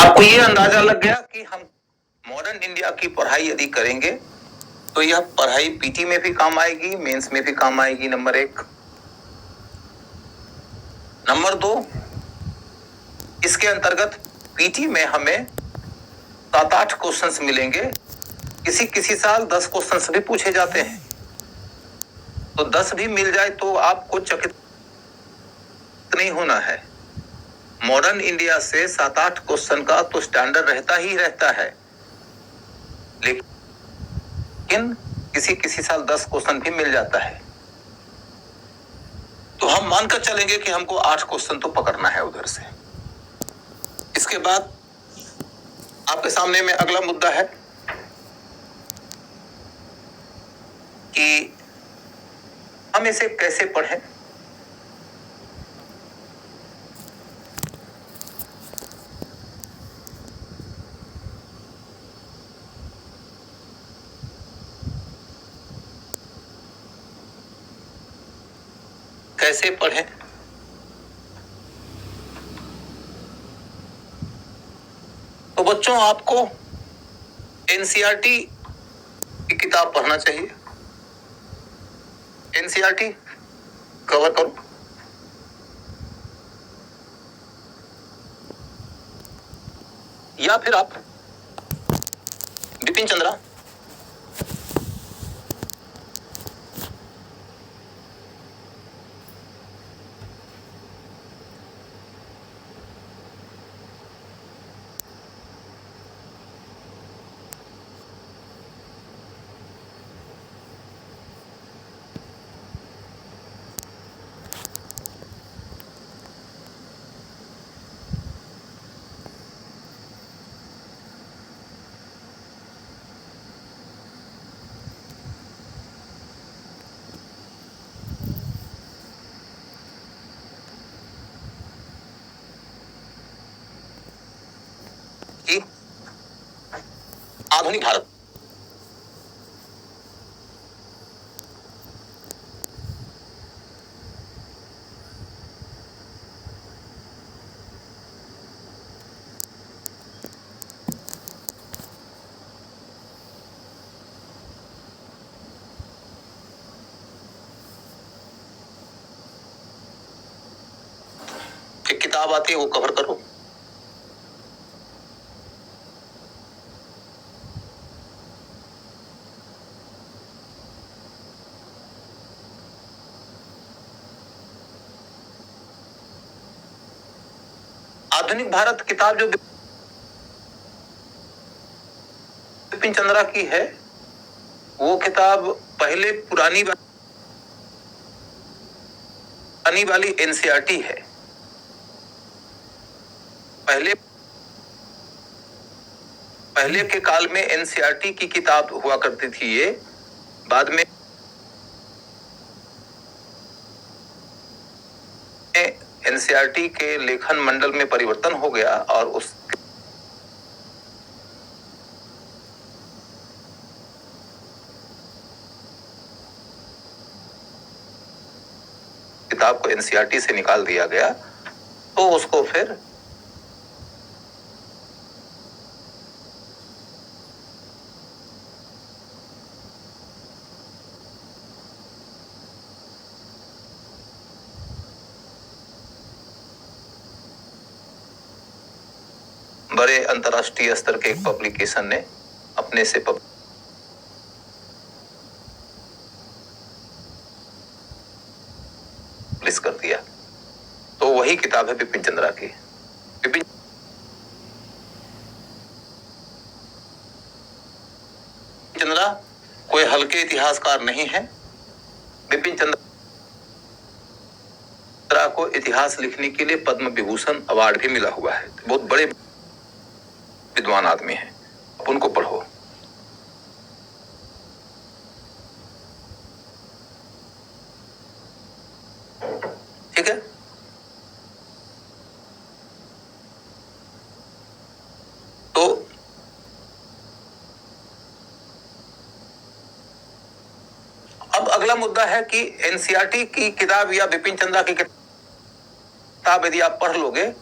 आपको ये अंदाजा लग गया कि हम मॉडर्न इंडिया की पढ़ाई यदि करेंगे तो यह पढ़ाई पीटी में भी काम आएगी, मेंस में भी काम आएगी। नंबर एक। नंबर दो, इसके अंतर्गत पीटी में हमें 7-8 क्वेश्चंस मिलेंगे। किसी किसी साल 10 क्वेश्चंस भी पूछे जाते हैं, तो 10 भी मिल जाए तो आपको चकित नहीं होना है। मॉडर्न इंडिया से 7-8 क्वेश्चन का तो स्टैंडर्ड रहता ही रहता है, लेकिन किसी किसी साल 10 क्वेश्चन भी मिल जाता है। तो हम मानकर चलेंगे कि हमको 8 क्वेश्चन तो पकड़ना है उधर से। इसके बाद आपके सामने में अगला मुद्दा है कि हम इसे कैसे पढ़ें। कैसे पढ़ें? तो बच्चों, आपको एनसीईआरटी की किताब पढ़ना चाहिए। एनसीईआरटी कवर करो। या फिर आप बिपिन चंद्रा की आधुनिक भारत। एक किताब आती है, वो कवर करो। आधुनिक भारत किताब जो बिपिन चंद्रा की है, वो किताब पहले पुरानी वाली एनसीईआरटी है। पहले के काल में एनसीईआरटी की किताब हुआ करती थी ये। बाद में एनसीईआरटी के लेखन मंडल में परिवर्तन हो गया और उस किताब को एनसीईआरटी से निकाल दिया गया। तो उसको फिर बड़े अंतरराष्ट्रीय स्तर के एक पब्लिकेशन ने अपने से पब्लिश कर दिया। तो वही किताब है बिपिन चंद्रा की। बिपिन चंद्रा कोई हल्के इतिहासकार नहीं है। बिपिन चंद्रा को इतिहास लिखने के लिए पद्म विभूषण अवार्ड भी मिला हुआ है। बहुत बड़े विद्वान आदमी हैं, उनको पढ़ो। ठीक है। तो अब अगला मुद्दा है कि एनसीईआरटी की किताब या बिपिन चंद्रा की किताब यदि आप पढ़ लोगे,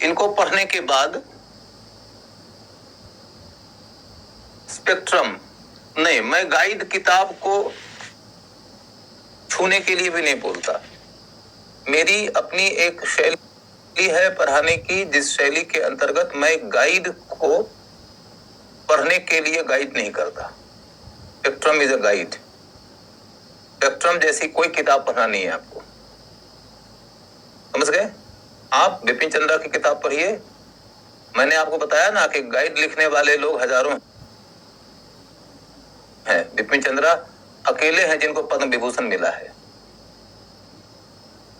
इनको पढ़ने के बाद स्पेक्ट्रम नहीं, मैं गाइड किताब को छूने के लिए भी नहीं बोलता। मेरी अपनी एक शैली है पढ़ाने की, जिस शैली के अंतर्गत मैं गाइड को पढ़ने के लिए गाइड नहीं करता। Spectrum is a guide. Spectrum जैसी कोई किताब पढ़ना नहीं है आपको, समझ गए? आप बिपिन चंद्रा की किताब पढ़िए। मैंने आपको बताया ना कि गाइड लिखने वाले लोग हजारों हैं। बिपिन चंद्रा अकेले हैं जिनको पद्म विभूषण मिला है।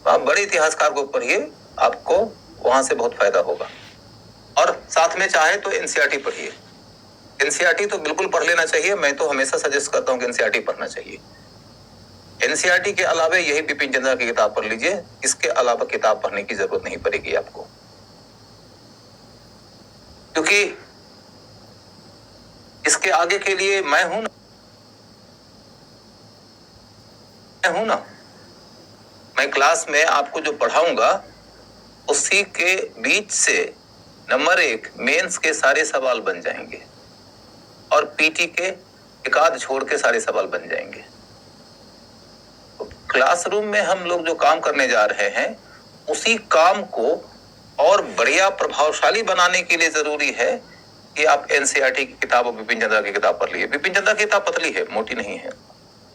आप बड़े इतिहासकार को पढ़िए, आपको वहां से बहुत फायदा होगा। और साथ में चाहे तो एनसीईआरटी पढ़िए। एनसीईआरटी तो बिल्कुल पढ़ लेना चाहिए। मैं तो हमेशा सजेस्ट करता हूं कि एनसीईआरटी पढ़ना चाहिए। एनसीईआरटी के अलावा यही बिपिन चंद्रा की किताब पढ़ लीजिए। इसके अलावा किताब पढ़ने की जरूरत नहीं पड़ेगी आपको, क्योंकि इसके आगे के लिए मैं हूं ना। मैं क्लास में आपको जो पढ़ाऊंगा उसी के बीच से नंबर 1 मेंस के सारे सवाल बन जाएंगे और पीटी के एक आध छोड़ के सारे सवाल बन जाएंगे। तो क्लासरूम में हम लोग जो काम करने जा रहे हैं उसी काम को और बढ़िया प्रभावशाली बनाने के लिए जरूरी है कि आप एनसीईआरटी की किताब और बिपिन चंद्रा की किताब पढ़ लीजिए। बिपिन चंद्रा की किताब पतली है, मोटी नहीं है।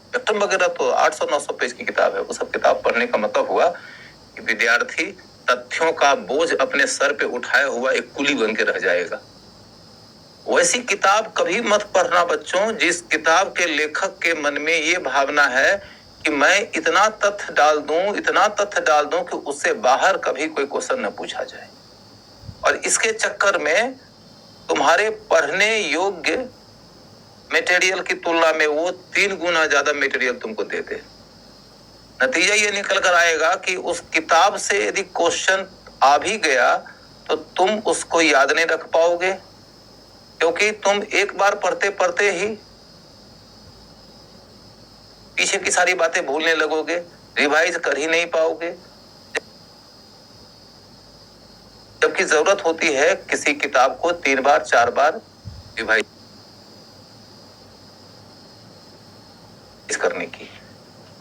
स्पेक्ट्रम वगैरह तो 800-900 पेज की किताब है। वो सब किताब पढ़ने का मतलब हुआ कि विद्यार्थी तथ्यों का बोझ अपने सर पे उठाया हुआ एक कुली बन के रह जाएगा। वैसी किताब कभी मत पढ़ना बच्चों, जिस किताब के लेखक के मन में ये भावना है कि मैं इतना तथ्य डाल दूं कि उससे बाहर कभी कोई क्वेश्चन न पूछा जाए, और इसके चक्कर में तुम्हारे पढ़ने योग्य मटेरियल की तुलना में वो 3 गुना ज्यादा मटेरियल तुमको दे दे। नतीजा ये निकल कर आएगा कि उस किताब से यदि क्वेश्चन आ भी गया तो तुम उसको याद नहीं रख पाओगे, क्योंकि तुम एक बार पढ़ते पढ़ते ही पीछे की सारी बातें भूलने लगोगे, रिवाइज कर ही नहीं पाओगे। जबकि जरूरत होती है किसी किताब को 3 बार 4 बार रिवाइज करने की।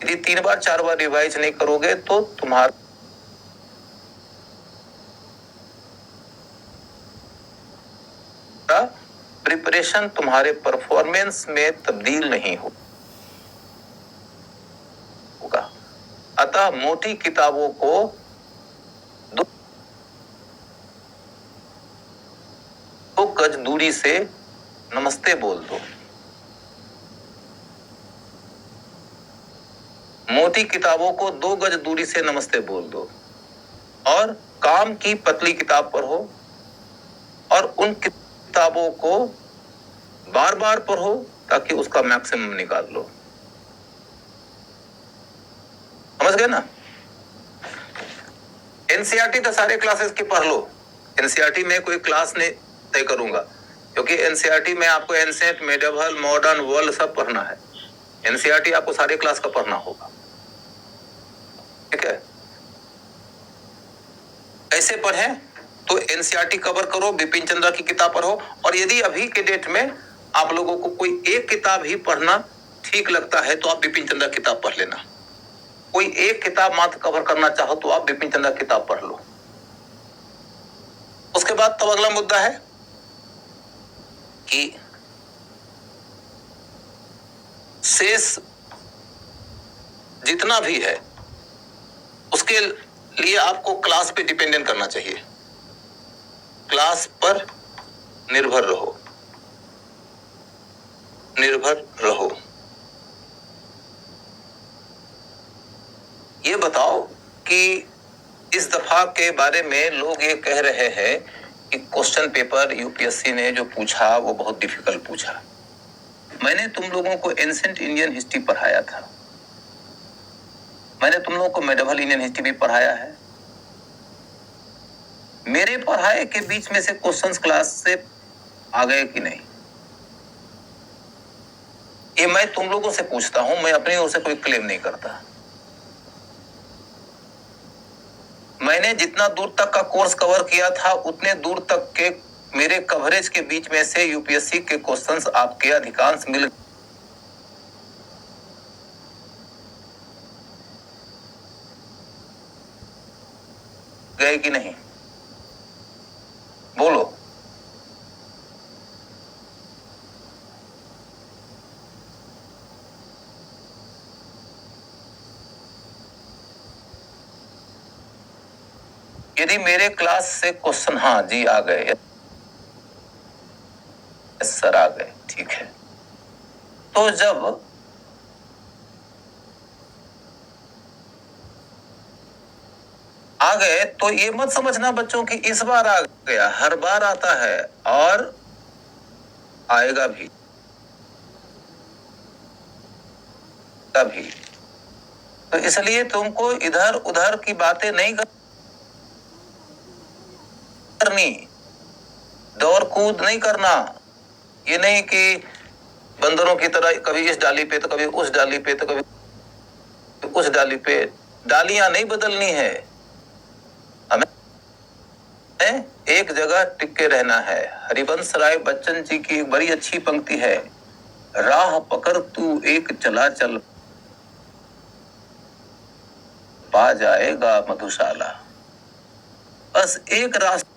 यदि 3 बार 4 बार रिवाइज नहीं करोगे तो तुम्हारा प्रिपरेशन तुम्हारे परफॉर्मेंस में तब्दील नहीं होगा। अतः मोटी किताबों को 2 गज दूरी से नमस्ते बोल दो। मोटी किताबों को 2 गज दूरी से नमस्ते बोल दो और काम की पतली किताब पढ़ो, और उन किताबों को बार बार पढ़ो ताकि उसका मैक्सिमम निकाल लो। समझ गए ना? एनसीईआरटी तो सारे क्लासेस की पढ़ लो। एनसीईआरटी में कोई क्लास नहीं तय करूंगा, क्योंकि एनसीईआरटी में आपको एंशिएंट, मेडिवल, मॉडर्न, वर्ल्ड सब पढ़ना है। एनसीईआरटी आपको सारे क्लास का पढ़ना होगा, ठीक है? ऐसे पढ़ें तो एनसीईआरटी कवर करो, बिपिन चंद्रा की किताब पढ़ो, और यदि अभी के डेट में आप लोगों को कोई एक किताब ही पढ़ना ठीक लगता है तो आप बिपिन चंद्रा किताब पढ़ लेना। कोई एक किताब मात्र कवर करना चाहो तो आप बिपिन चंद्रा किताब पढ़ लो। उसके बाद तब अगला मुद्दा है कि शेष जितना भी है उसके लिए आपको क्लास पे डिपेंडेंट करना चाहिए। क्लास पर निर्भर रहो। ये बताओ कि इस दफा के बारे में लोग ये कह रहे हैं कि क्वेश्चन पेपर यूपीएससी ने जो पूछा वो बहुत डिफिकल्ट पूछा। मैंने तुम लोगों को एंशिएंट इंडियन हिस्ट्री पढ़ाया था, मैंने तुम लोगों को मेडिवल इंडियन हिस्ट्री भी पढ़ाया है। मेरे पढ़ाए के बीच में से क्वेश्चंस क्लास से आ गए कि नहीं, ये मैं तुम लोगों से पूछता हूं। मैं अपनी ओर से कोई क्लेम नहीं करता। मैंने जितना दूर तक का कोर्स कवर किया था उतने दूर तक के मेरे कवरेज के बीच में से यूपीएससी के क्वेश्चंस आपके अधिकांश मिल गए कि नहीं? बोलो। यदि मेरे क्लास से क्वेश्चन, हाँ जी आ गए, सर आ गए, ठीक है। तो जब आ गए तो ये मत समझना बच्चों कि इस बार आ गया, हर बार आता है और आएगा भी कभी। तो इसलिए तुमको इधर उधर की बातें नहीं करनी, दौड़ कूद नहीं करना। ये नहीं कि बंदरों की तरह कभी इस डाली पे तो कभी उस डाली पे तो कभी उस डाली पे। डालियां नहीं बदलनी है, हमें एक जगह टिक के रहना है। हरिवंश राय बच्चन जी की एक बड़ी अच्छी पंक्ति है, राह पकड़ तू एक चला चल, पा जाएगा मधुशाला। बस एक रास्ते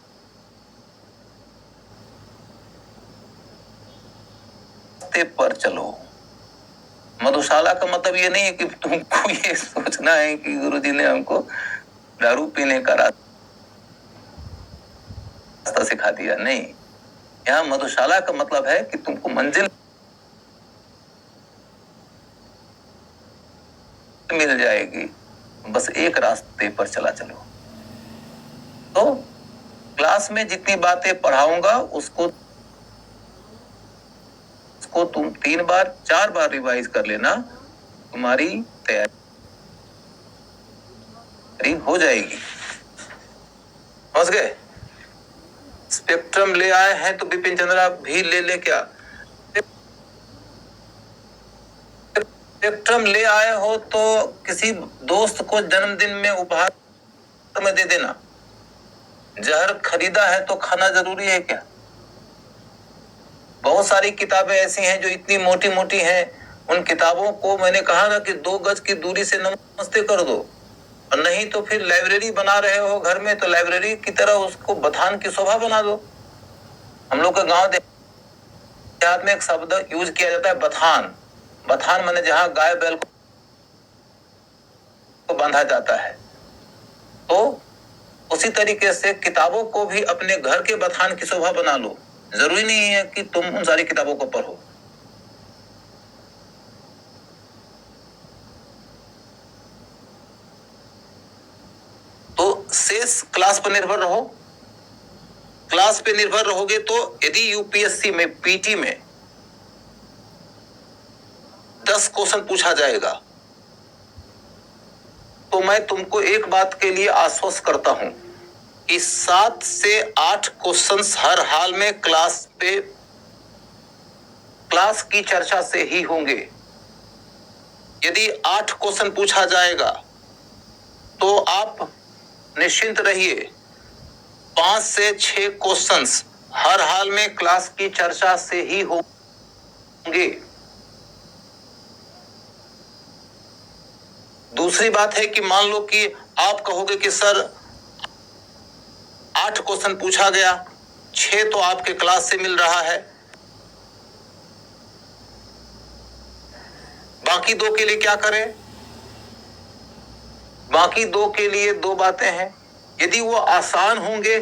पर चलो। मधुशाला का मतलब ये नहीं है कि तुमको ये सोचना है कि गुरुजी ने हमको दारू पीने का रास्ता सिखा दिया, नहीं। यहाँ मधुशाला का मतलब है कि तुमको मंजिल मिल जाएगी, बस एक रास्ते पर चला चलो। तो क्लास में जितनी बातें पढ़ाऊंगा उसको तुम 3 बार 4 बार रिवाइज कर लेना, तुम्हारी तैयारी हो जाएगी। समझ गए? स्पेक्ट्रम ले आए हैं तो बिपिन चंद्रा भी ले क्या? स्पेक्ट्रम ले आए हो तो किसी दोस्त को जन्मदिन में उपहार में दे देना। जहर खरीदा है तो खाना जरूरी है क्या? बहुत सारी किताबें ऐसी हैं जो इतनी मोटी मोटी हैं, उन किताबों को मैंने कहा ना कि 2 गज की दूरी से नमस्ते कर दो। और नहीं तो फिर लाइब्रेरी बना रहे हो घर में तो लाइब्रेरी की तरह उसको बथान की शोभा बना दो। हम लोग का गांव देहात में एक शब्द यूज किया जाता है, बथान। बथान माने जहां गाय बैल को बांधा जाता है। तो उसी तरीके से किताबों को भी अपने घर के बथान की शोभा बना लो। जरूरी नहीं है कि तुम उन सारी किताबों को पढ़ो। तो शेष क्लास पर निर्भर रहो। क्लास पे निर्भर रहोगे तो यदि यूपीएससी में पीटी में 10 क्वेश्चन पूछा जाएगा तो मैं तुमको एक बात के लिए आश्वस्त करता हूं कि 7 से 8 क्वेश्चंस हर हाल में क्लास की चर्चा से ही होंगे। यदि 8 क्वेश्चन पूछा जाएगा तो आप निश्चिंत रहिए, 5 से 6 क्वेश्चंस हर हाल में क्लास की चर्चा से ही होंगे। दूसरी बात है कि मान लो कि आप कहोगे कि सर 8 क्वेश्चन पूछा गया, 6 तो आपके क्लास से मिल रहा है, बाकी 2 के लिए क्या करें? बाकी 2 के लिए 2 बातें हैं। यदि वो आसान होंगे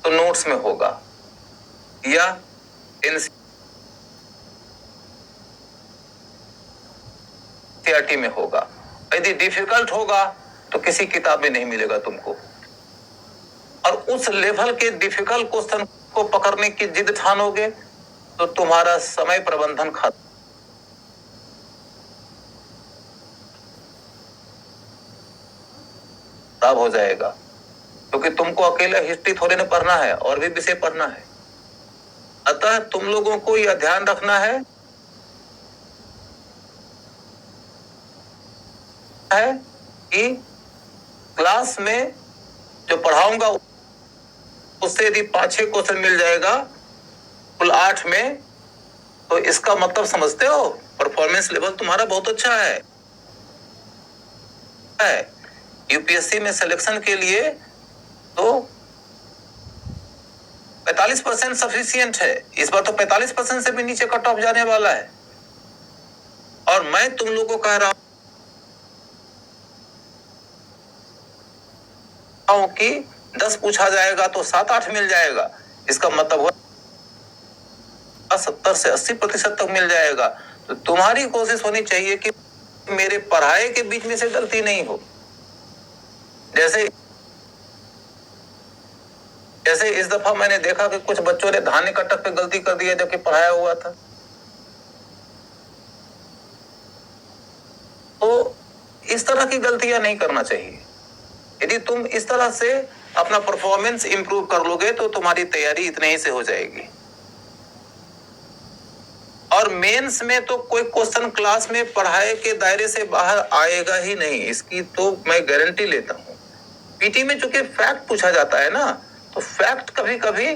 तो नोट्स में होगा या एनसीईआरटी में होगा। यदि डिफिकल्ट होगा तो किसी किताब में नहीं मिलेगा तुमको। और उस लेवल के डिफिकल्ट क्वेश्चन को पकड़ने की जिद ठानोगे तो तुम्हारा समय प्रबंधन खराब हो जाएगा, क्योंकि तुमको अकेला हिस्ट्री थोड़ी ना पढ़ना है, और भी विषय पढ़ना है। अतः तुम लोगों को यह ध्यान रखना है कि क्लास में जो पढ़ाऊंगा उससे यदि 5-6 क्वेश्चन मिल जाएगा कुल 8 में, तो इसका मतलब समझते हो, परफॉर्मेंस लेवल तुम्हारा बहुत अच्छा है। यूपीएससी में सिलेक्शन के लिए तो 45% सफिशिएंट है। इस बार तो 45% से भी नीचे कट ऑफ जाने वाला है। और मैं तुम लोगों को कह रहा हूं कि 10 पूछा जाएगा तो 7-8 मिल जाएगा। इसका मतलब हुआ 70 से 80% तक मिल जाएगा। तो तुम्हारी कोशिश होनी चाहिए कि मेरे पढ़ाए के बीच में से गलती नहीं हो। जैसे इस दफा मैंने देखा कि कुछ बच्चों ने धान्य कटक पे गलती कर दिया जबकि पढ़ाया हुआ था। तो इस तरह की गलतियां नहीं करना चाहिए। यदि तुम इस तरह से अपना परफॉर्मेंस इंप्रूव कर लोगे तो तुम्हारी तैयारी इतने ही से हो जाएगी। और मेंस में तो कोई क्वेश्चन क्लास में पढ़ाए के दायरे से बाहर आएगा ही नहीं, इसकी तो मैं गारंटी लेता हूं। पीटी में चूंकि फैक्ट पूछा जाता है ना, तो फैक्ट कभी कभी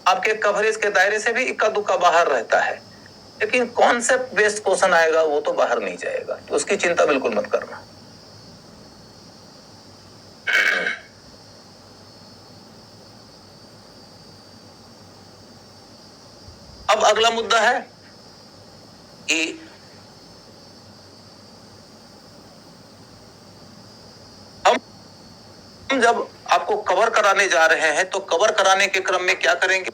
आपके कवरेज के दायरे से भी इक्का दुक्का बाहर रहता है, लेकिन कॉन्सेप्ट बेस्ड क्वेश्चन आएगा वो तो बाहर नहीं जाएगा। तो उसकी चिंता बिल्कुल मत करना। अब अगला मुद्दा है कि हम जब आपको कवर कराने जा रहे हैं तो कवर कराने के क्रम में क्या करेंगे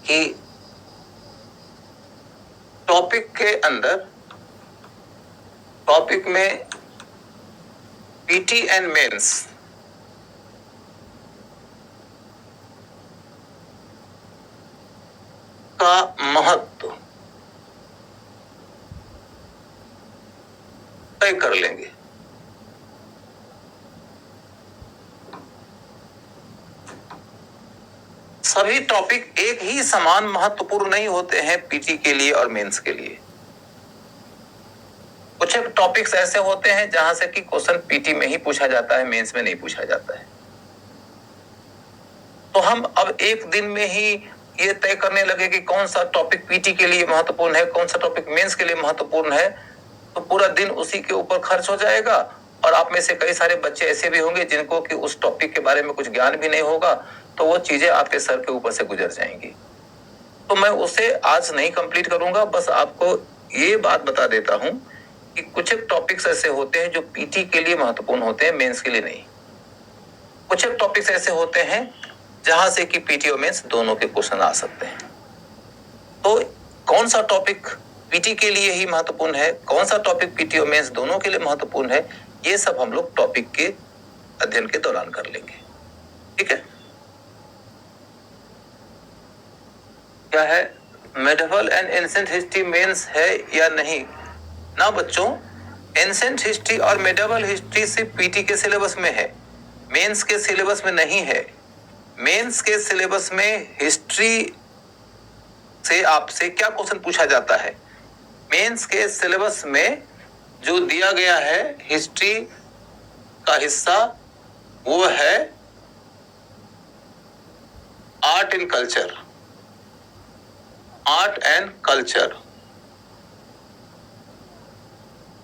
कि टॉपिक में पीटी एंड मेंस का महत्व तय कर लेंगे। सभी टॉपिक एक ही समान महत्वपूर्ण नहीं होते हैं पीटी के लिए और मेंस के लिए। कुछ टॉपिक्स ऐसे होते हैं जहां से कि क्वेश्चन पीटी में ही पूछा जाता है, मेंस में नहीं पूछा जाता है। तो हम अब एक दिन में ही ये तय करने लगे कि कौन सा टॉपिक पीटी के लिए महत्वपूर्ण है, कौन सा टॉपिक मेंस के लिए महत्वपूर्ण है, तो पूरा दिन उसी के ऊपर खर्च हो जाएगा। और आप में से कई सारे बच्चे ऐसे भी होंगे जिनको कि उस टॉपिक के बारे में कुछ ज्ञान भी नहीं होगा, तो वो चीजें आपके सर के ऊपर से गुजर जाएंगी। तो मैं उसे आज नहीं कंप्लीट करूंगा, बस आपको ये बात बता देता हूं कि कुछ टॉपिक्स ऐसे होते हैं जो पीटी के लिए महत्वपूर्ण होते हैं, मेंस के लिए नहीं। कुछ टॉपिक्स ऐसे होते हैं जहां से कि पीटी और मेंस दोनों के क्वेश्चन आ सकते हैं। तो कौन सा टॉपिक पीटी के लिए ही महत्वपूर्ण है, कौन सा टॉपिक पीटी और मेंस दोनों के लिए महत्वपूर्ण है, ये सब हम लोग टॉपिक के अध्ययन के दौरान कर लेंगे। ठीक है? क्या है, medieval and ancient history mains है या नहीं? ना बच्चों, एंशिएंट हिस्ट्री और मेडिवल हिस्ट्री सिर्फ पीटी के सिलेबस में है, मेंस के सिलेबस में नहीं है। मेंस के सिलेबस में हिस्ट्री से आपसे क्या क्वेश्चन पूछा जाता है? मेंस के सिलेबस में जो दिया गया है हिस्ट्री का हिस्सा, वो है art and culture. Art and culture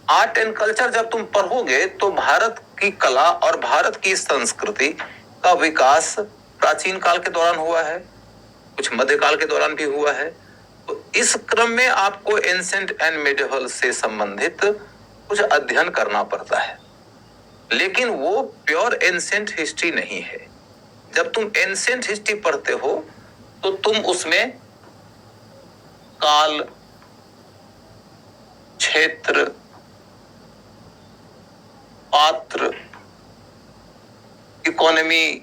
art and culture जब तुम पढ़ोगे तो भारत की कला और भारत की संस्कृति का विकास प्राचीन काल के दौरान हुआ है, कुछ मध्यकाल के दौरान भी हुआ है। तो इस क्रम में आपको एंशिएंट एंड मेडिवल से संबंधित कुछ अध्ययन करना पड़ता है, लेकिन वो प्योर एंशिएंट हिस्ट्री नहीं है। जब तुम एंशिएंट हिस्ट्री पढ़ते हो तो तुम उसमें काल, क्षेत्र, पात्र, economy,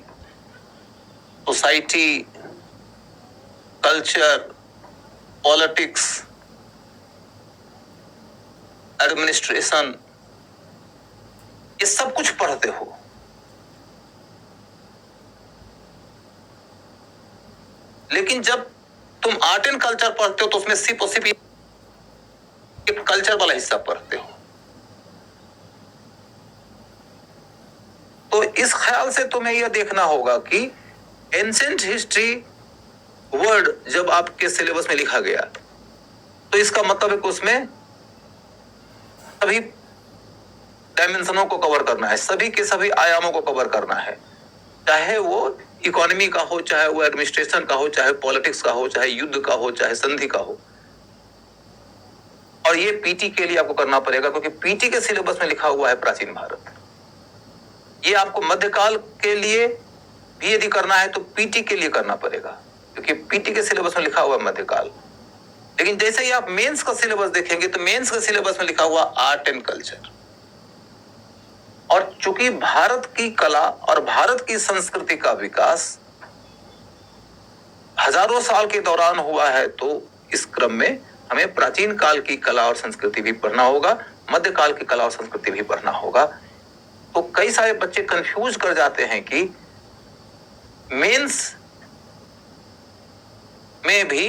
society, culture, politics, administration, ये सब कुछ पढ़ते हो। लेकिन जब तुम आर्ट एंड कल्चर पढ़ते हो तो उसमें सिर्फ और सिर्फ कल्चर वाला हिस्सा पढ़ते हो। तो इस ख्याल से तुम्हें यह देखना होगा कि एंशिएंट हिस्ट्री वर्ड जब आपके सिलेबस में लिखा गया तो इसका मतलब है कि उसमें सभी डायमेंशनों को कवर करना है, सभी के सभी आयामों को कवर करना है, चाहे वो इकोनॉमी का हो, चाहे वो एडमिनिस्ट्रेशन का हो, चाहे पॉलिटिक्स का हो, चाहे युद्ध का हो, चाहे संधि का हो। और ये पीटी के लिए आपको करना पड़ेगा, क्योंकि पीटी के सिलेबस में लिखा हुआ है प्राचीन भारत। ये आपको मध्यकाल के लिए भी यदि करना है तो पीटी के लिए करना पड़ेगा, क्योंकि पीटी के सिलेबस में लिखा हुआ है मध्यकाल। लेकिन जैसे ही आप मेंस का सिलेबस देखेंगे तो मेंस के सिलेबस में लिखा हुआ आर्ट एंड कल्चर। और चूंकि भारत की कला और भारत की संस्कृति का विकास हजारों साल के दौरान हुआ है, तो इस क्रम में हमें प्राचीन काल की कला और संस्कृति भी पढ़ना होगा, मध्यकाल की कला और संस्कृति भी पढ़ना होगा। तो कई सारे बच्चे कंफ्यूज कर जाते हैं कि मेंस में भी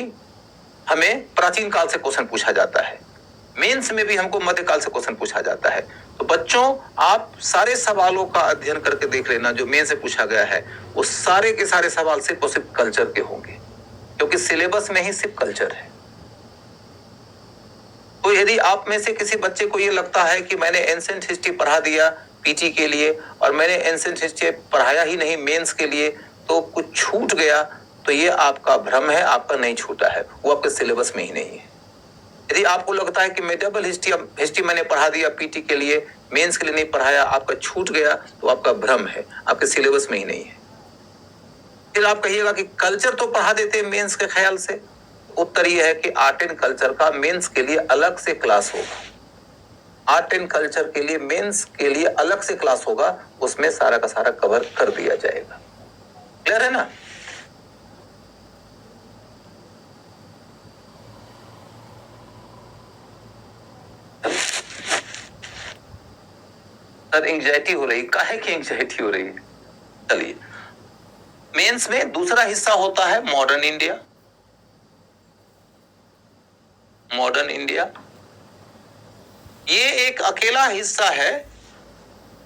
हमें प्राचीन काल से क्वेश्चन पूछा जाता है, मेंस में भी हमको मध्यकाल से क्वेश्चन पूछा जाता है। तो बच्चों, आप सारे सवालों का अध्ययन करके देख लेना जो मेंस से पूछा गया है, वो सारे के सारे सवाल सिर्फ और सिर्फ कल्चर के होंगे, क्योंकि सिलेबस में ही सिर्फ कल्चर है। तो यदि आप में से किसी बच्चे को ये लगता है कि मैंने एंशिएंट हिस्ट्री पढ़ा दिया पीटी के लिए और मैंने एंशिएंट हिस्ट्री पढ़ाया ही नहीं मेंस के लिए, तो कुछ छूट गया, तो ये आपका भ्रम है, आपका नहीं छूटा है, वो आपके सिलेबस में ही नहीं है। यदि आपको लगता है कि मेडिवल हिस्ट्री मैंने पढ़ा दिया पीटी के लिए, मेंस के लिए नहीं पढ़ाया, आपका छूट गया, तो आपका भ्रम है, आपके सिलेबस में ही नहीं है। फिर आप कहिएगा कि कल्चर तो पढ़ा देते हैं मेंस के ख्याल से। उत्तर यह है कि आर्ट एंड कल्चर का मेंस के लिए अलग से क्लास होगा। आर्ट एंड कल्चर के लिए मेंस के लिए अलग से क्लास होगा, उसमें सारा का सारा कवर कर दिया जाएगा। क्लियर है ना? सर एंग्जाइटी हो रही, काहे की एंग्जाइटी हो रही है? चलिए, मेंस में दूसरा हिस्सा होता है मॉडर्न इंडिया। मॉडर्न इंडिया ये एक अकेला हिस्सा है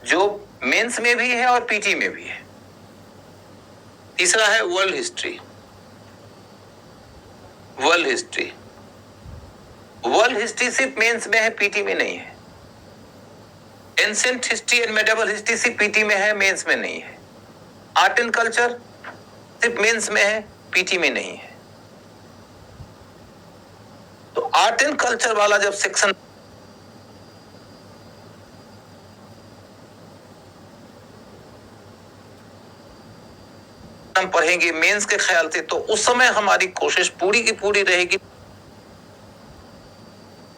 जो मेंस में भी है और पीटी में भी है। तीसरा है world history. World history, world history सिर्फ मेंस में है, पीटी में नहीं है। Ancient history and medieval history सिर्फ पीटी में है, मेंस में नहीं है। आर्ट एंड कल्चर सिर्फ मेंस में है, पीटी में नहीं है। तो आर्ट एंड कल्चर वाला जब सेक्शन हम पढ़ेंगे मेंस के ख्याल से, तो उस समय हमारी कोशिश पूरी की पूरी रहेगी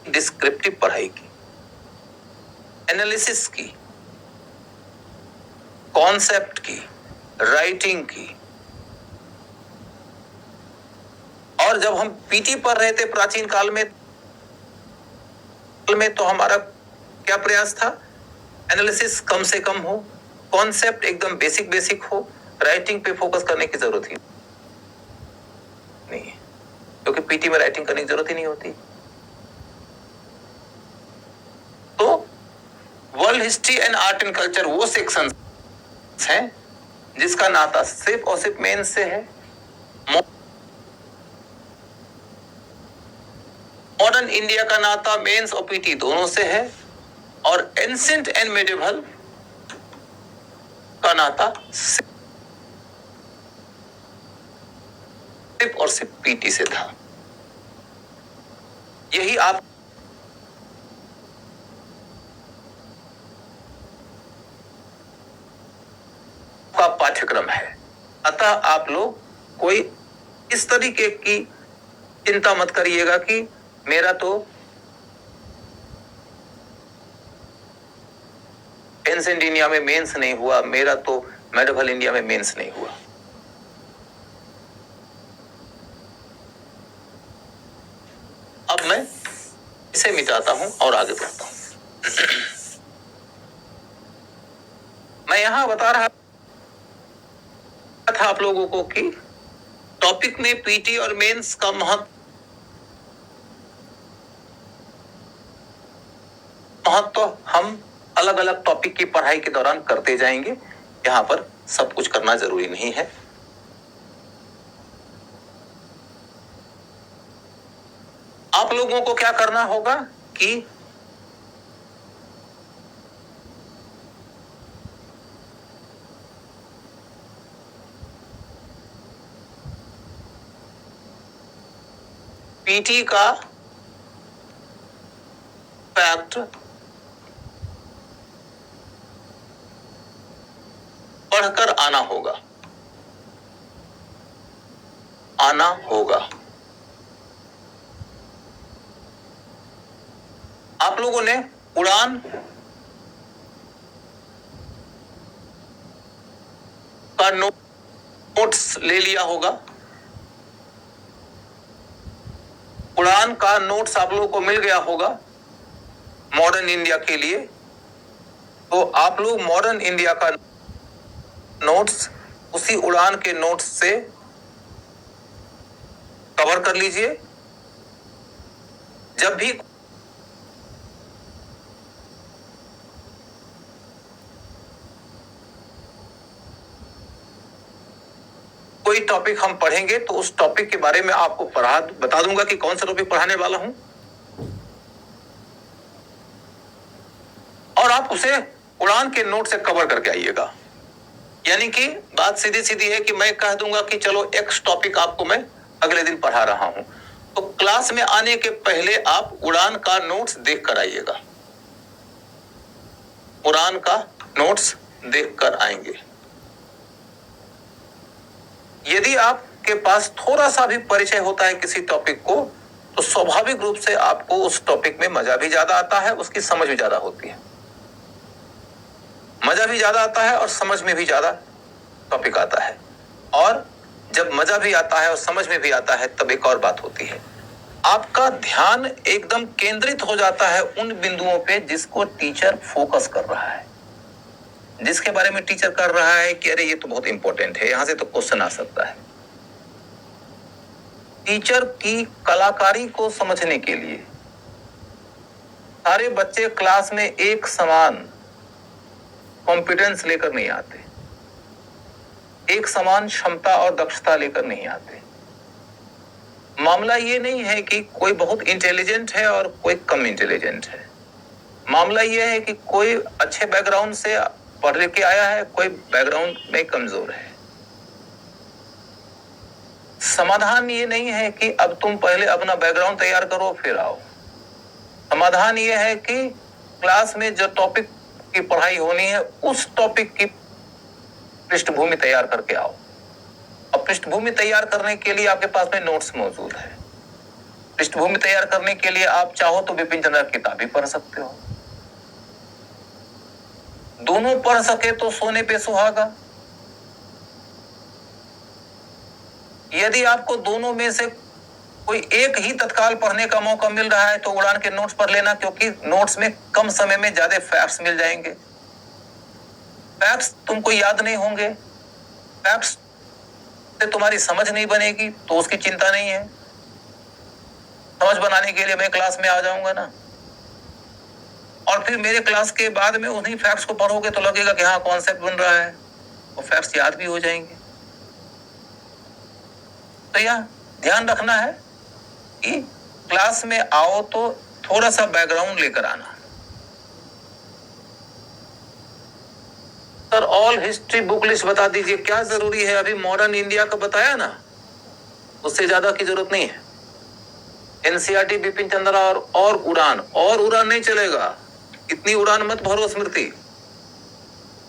डिस्क्रिप्टिव पढ़ाई की, एनालिसिस की, कॉन्सेप्ट की, राइटिंग की। और जब हम पीटी पढ़ रहे थे प्राचीन काल में तो हमारा क्या प्रयास था? एनालिसिस कम से कम हो, कॉन्सेप्ट एकदम बेसिक हो, राइटिंग पे फोकस करने की जरूरत ही नहीं है, क्योंकि पीटी में राइटिंग करने की जरूरत ही नहीं होती। तो world history and art and culture वो सेक्शन हैं जिसका नाता सिर्फ और सिर्फ मेंस से है। मॉडर्न इंडिया का नाता मेंस और पीटी दोनों से है, और एंशिएंट एंड मेडिवल का नाता सिर्फ और सिर्फ पीटी से था। यही आप का पाठ्यक्रम है। अतः आप लोग कोई इस तरीके की चिंता मत करिएगा कि मेरा तो एंशिएंट इंडिया में मेंस नहीं हुआ, मेरा तो मेडिवल इंडिया में मेंस नहीं हुआ। अब मैं इसे मिटाता हूं और आगे बढ़ता हूं। मैं यहां बता रहा था आप लोगों को कि टॉपिक में पीटी और मेंस का महत्व तो हम अलग अलग टॉपिक की पढ़ाई के दौरान करते जाएंगे। यहां पर सब कुछ करना जरूरी नहीं है। आप लोगों को क्या करना होगा कि पीटी का फैक्ट पढ़कर आना होगा। आप लोगों ने उड़ान का नोट्स ले लिया होगा। उड़ान का नोट्स आप लोगों को मिल गया होगा मॉडर्न इंडिया के लिए। तो आप लोग मॉडर्न इंडिया का नोट्स उसी उड़ान के नोट्स से कवर कर लीजिए। जब भी कोई टॉपिक हम पढ़ेंगे तो उस टॉपिक के बारे में आपको बता दूंगा कि कौन सा टॉपिक पढ़ाने वाला हूं, और आप उसे उड़ान के नोट से कवर करके आइएगा। यानी कि बात सीधी सीधी है कि मैं कह दूंगा कि चलो एक्स टॉपिक आपको मैं अगले दिन पढ़ा रहा हूं, तो क्लास में आने के पहले आप उड़ान का नोट्स देख कर आइएगा। उड़ान का नोट्स देख कर आएंगे। यदि आपके पास थोड़ा सा भी परिचय होता है किसी टॉपिक को, तो स्वाभाविक रूप से आपको उस टॉपिक में मजा भी ज्यादा आता है, उसकी समझ भी ज्यादा होती है। मजा भी ज्यादा आता है और समझ में भी ज्यादा टॉपिक आता है। और जब मजा भी आता है और समझ में भी आता है, तब एक और बात होती है, आपका ध्यान एकदम केंद्रित हो जाता है उन बिंदुओं पे जिसको टीचर फोकस कर रहा है, जिसके बारे में टीचर कर रहा है कि अरे ये तो बहुत इंपॉर्टेंट है, यहां से तो क्वेश्चन आ सकता है। टीचर की कलाकारी को समझने के लिए सारे बच्चे क्लास में एक समान कॉम्पिटेंस लेकर नहीं आते, एक समान क्षमता और दक्षता लेकर नहीं आते। मामला ये नहीं है कि कोई बहुत इंटेलिजेंट है और कोई कम इंटेलिजेंट है। मामला ये है कि कोई अच्छे बैकग्राउंड से पढ़ के आया है, कोई बैकग्राउंड में कमजोर है। समाधान ये नहीं है कि अब तुम पहले अपना बैकग्राउंड तैयार करो फिर आओ। समाधान ये है कि क्लास में जो टॉपिक की पढ़ाई होनी है उस टॉपिक की पृष्ठभूमि तैयार करके आओ। अब पृष्ठभूमि तैयार करने के लिए आपके पास में नोट्स मौजूद है। पृष्ठभूमि तैयार करने के लिए आप चाहो तो बिपिन चंद्र की किताब भी पढ़ सकते हो। दोनों पढ़ सके तो सोने पे सुहागा। यदि आपको दोनों में से कोई एक ही तत्काल पढ़ने का मौका मिल रहा है तो उड़ान के नोट्स पढ़ लेना, क्योंकि नोट्स में कम समय में ज्यादा फैक्ट्स मिल जाएंगे। फैक्ट्स तुमको याद नहीं होंगे, फैक्ट्स से तुम्हारी समझ नहीं बनेगी, तो उसकी चिंता नहीं है। समझ बनाने के लिए मैं क्लास में आ जाऊंगा ना, और फिर मेरे क्लास के बाद में उन्हीं फैक्ट्स को पढ़ोगे तो लगेगा कि हाँ कॉन्सेप्ट बन रहा है, और फैक्ट्स याद भी हो जाएंगे। तो यह ध्यान रखना है कि क्लास में आओ तो थोड़ा सा बैकग्राउंड लेकर आना। Sir all history book list बता दीजिए, क्या जरूरी है? अभी मॉडर्न इंडिया का बताया ना, उससे ज्यादा की जरूरत नहीं है। एनसीईआरटी, बिपिन चंद्रा और उड़ान नहीं चलेगा। इतनी उड़ान मत भरो स्मृति,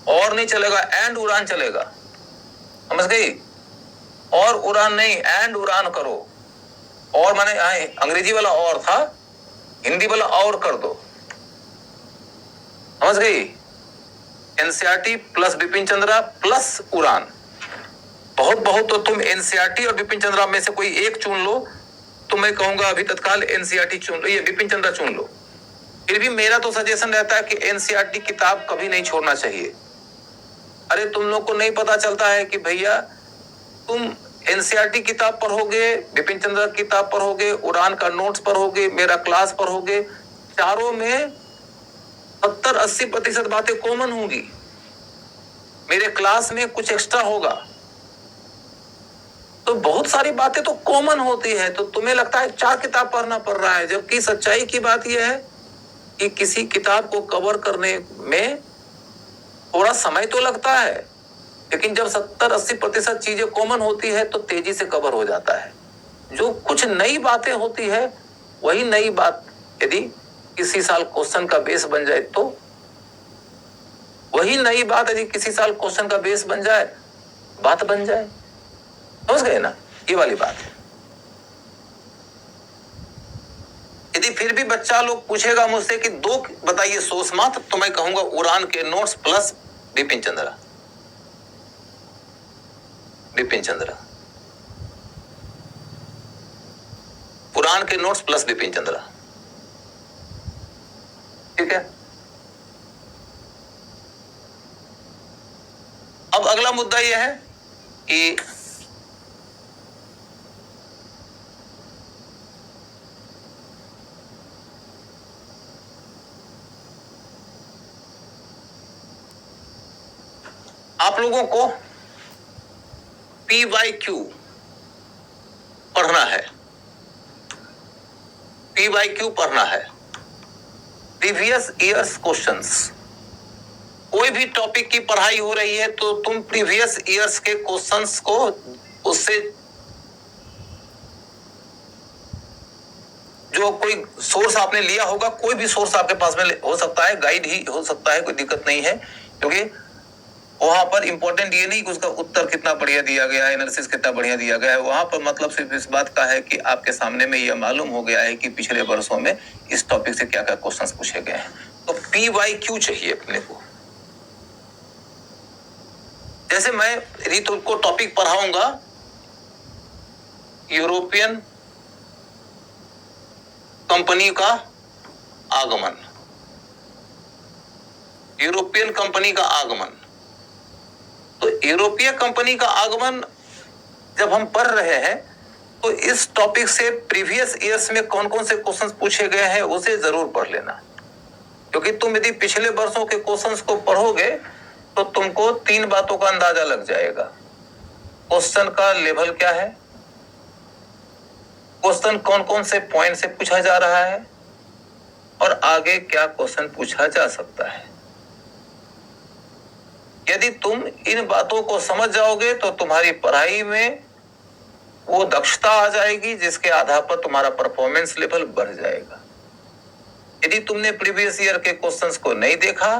और नहीं चलेगा, एंड उड़ान चलेगा। समझ गई? और उड़ान नहीं, एंड उड़ान करो। और माने अंग्रेजी वाला और था, हिंदी वाला और कर दो। समझ गई? NCERT plus Bipin Chandra plus उड़ान। बहुत तो तुम एनसीईआरटी और बिपिन चंद्रा में से कोई एक चुन लो, तो मैं कहूंगा अभी तत्काल एनसीईआरटी चुन लो, ये बिपिन चंद्रा चुन लो। फिर भी मेरा तो सजेशन रहता है कि एनसीईआरटी किताब कभी नहीं छोड़ना चाहिए। अरे तुम लोग को नहीं पता चलता है कि भैया तुम एनसीईआरटी किताब पढ़ोगे, बिपिन चंद्रा किताब पढ़ोगे, उड़ान का नोट्स पढ़ोगे, मेरा क्लास पढ़ोगे, चारों में 70-80% बातें कॉमन होंगी, मेरे क्लास में कुछ एक्स्ट्रा होगा, तो बहुत सारी बातें तो कॉमन होती है। तो तुम्हें लगता है 4 किताब पढ़ना पड़ रहा है, जबकि सच्चाई की बात यह है कि किसी किताब को कवर करने में थोड़ा समय तो लगता है, लेकिन जब 70-80% चीजें कॉमन होती है तो तेजी से कवर हो जाता है। जो कुछ नई बातें होती है, वही नई बात यदि किसी साल क्वेश्चन का बेस बन जाए, तो वही नई बात यदि किसी साल क्वेश्चन का बेस बन जाए, बात बन जाए। समझ गए ना, ये वाली बात है। यदि फिर भी बच्चा लोग पूछेगा मुझसे कि 2 बताइए सोर्स मत, तो मैं कहूंगा उड़ान के नोट्स प्लस बिपिन चंद्रा। बिपिन चंद्रा, उड़ान के नोट्स प्लस बिपिन चंद्रा, ठीक है। अब अगला मुद्दा यह है कि आप लोगों को PYQ पढ़ना है। PYQ पढ़ना है, प्रीवियस ईयर्स क्वेश्चंस। कोई भी टॉपिक की पढ़ाई हो रही है तो तुम प्रीवियस ईयर्स के क्वेश्चंस को, उससे जो कोई सोर्स आपने लिया होगा, कोई भी सोर्स आपके पास में हो सकता है, गाइड ही हो सकता है, कोई दिक्कत नहीं है, क्योंकि वहां पर इंपॉर्टेंट ये नहीं कि उसका उत्तर कितना बढ़िया दिया गया है, एनालिसिस कितना बढ़िया दिया गया है। वहां पर मतलब सिर्फ इस बात का है कि आपके सामने में यह मालूम हो गया है कि पिछले वर्षों में इस टॉपिक से क्या क्या क्वेश्चंस पूछे गए हैं। तो PYQ चाहिए अपने को। जैसे मैं यदि तुमको टॉपिक पढ़ाऊंगा यूरोपियन कंपनी का आगमन, यूरोपियन कंपनी का आगमन, तो यूरोपीय कंपनी का आगमन जब हम पढ़ रहे हैं तो इस टॉपिक से प्रीवियस ईयर्स में कौन कौन से क्वेश्चंस पूछे गए हैं उसे जरूर पढ़ लेना, क्योंकि तुम यदि पिछले वर्षों के क्वेश्चंस को पढ़ोगे तो तुमको 3 बातों का अंदाजा लग जाएगा। क्वेश्चन का लेवल क्या है, क्वेश्चन कौन कौन से पॉइंट से पूछा जा रहा है, और आगे क्या क्वेश्चन पूछा जा सकता है। यदि तुम इन बातों को समझ जाओगे तो तुम्हारी पढ़ाई में वो दक्षता आ जाएगी जिसके आधार पर तुम्हारा परफॉर्मेंस लेवल बढ़ जाएगा। यदि तुमने प्रीवियस ईयर के क्वेश्चंस को नहीं देखा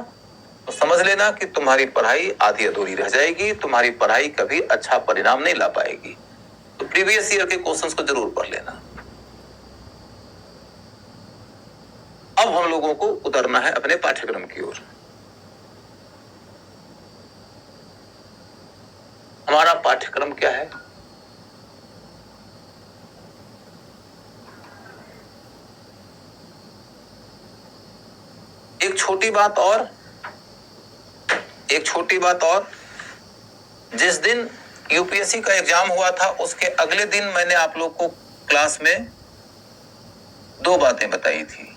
तो समझ लेना कि तुम्हारी पढ़ाई आधी अधूरी रह जाएगी, तुम्हारी पढ़ाई कभी अच्छा परिणाम नहीं ला पाएगी। तो प्रीवियस ईयर के क्वेश्चंस को जरूर पढ़ लेना। अब हम लोगों को उतरना है अपने पाठ्यक्रम की ओर। हमारा पाठ्यक्रम क्या है? एक छोटी बात और, जिस दिन यूपीएससी का एग्जाम हुआ था उसके अगले दिन मैंने आप लोग को क्लास में 2 बातें बताई थी।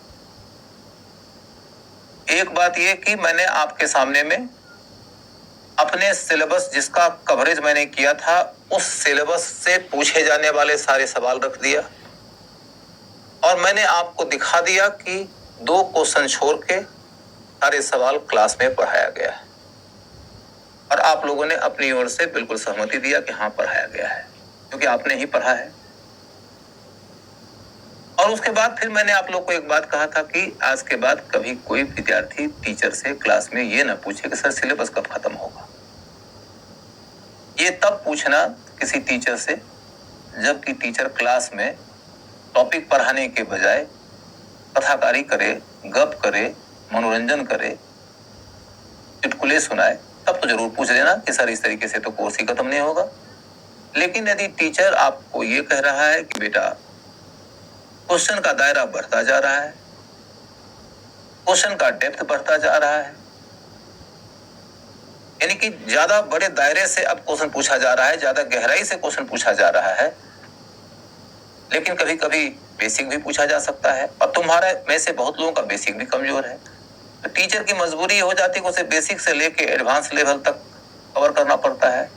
एक बात यह कि मैंने आपके सामने में अपने सिलेबस जिसका कवरेज मैंने किया था उस सिलेबस से पूछे जाने वाले सारे सवाल रख दिया, और मैंने आपको दिखा दिया कि 2 क्वेश्चन छोड़ के सारे सवाल क्लास में पढ़ाया गया है, और आप लोगों ने अपनी ओर से बिल्कुल सहमति दिया कि हाँ पढ़ाया गया है, क्योंकि आपने ही पढ़ा है। और उसके बाद फिर मैंने आप लोग को एक बात कहा था कि आज के बाद कभी कोई विद्यार्थी टीचर से क्लास में ये ना पूछे कि सर सिलेबस कब खत्म होगा। ये तब पूछना किसी टीचर से जबकि टीचर क्लास में टॉपिक पढ़ाने के बजाय कथाकारी करे, गप करे, मनोरंजन करे, चुटकुले सुनाए, तब तो जरूर पूछ लेना कि सर इस तरीके से तो कोर्स ही खत्म नहीं होगा। लेकिन यदि टीचर आपको ये कह रहा है कि बेटा क्वेश्चन का दायरा बढ़ता जा रहा है, क्वेश्चन का डेप्थ बढ़ता जा रहा है, यानी कि ज्यादा बड़े दायरे से अब क्वेश्चन पूछा जा रहा है, ज्यादा गहराई से क्वेश्चन पूछा जा रहा है, लेकिन कभी कभी बेसिक भी पूछा जा सकता है, और तुम्हारे में से बहुत लोगों का बेसिक भी कमजोर है, तो टीचर की मजबूरी हो जाती है कि उसे बेसिक से लेके एडवांस लेवल तक कवर करना पड़ता है,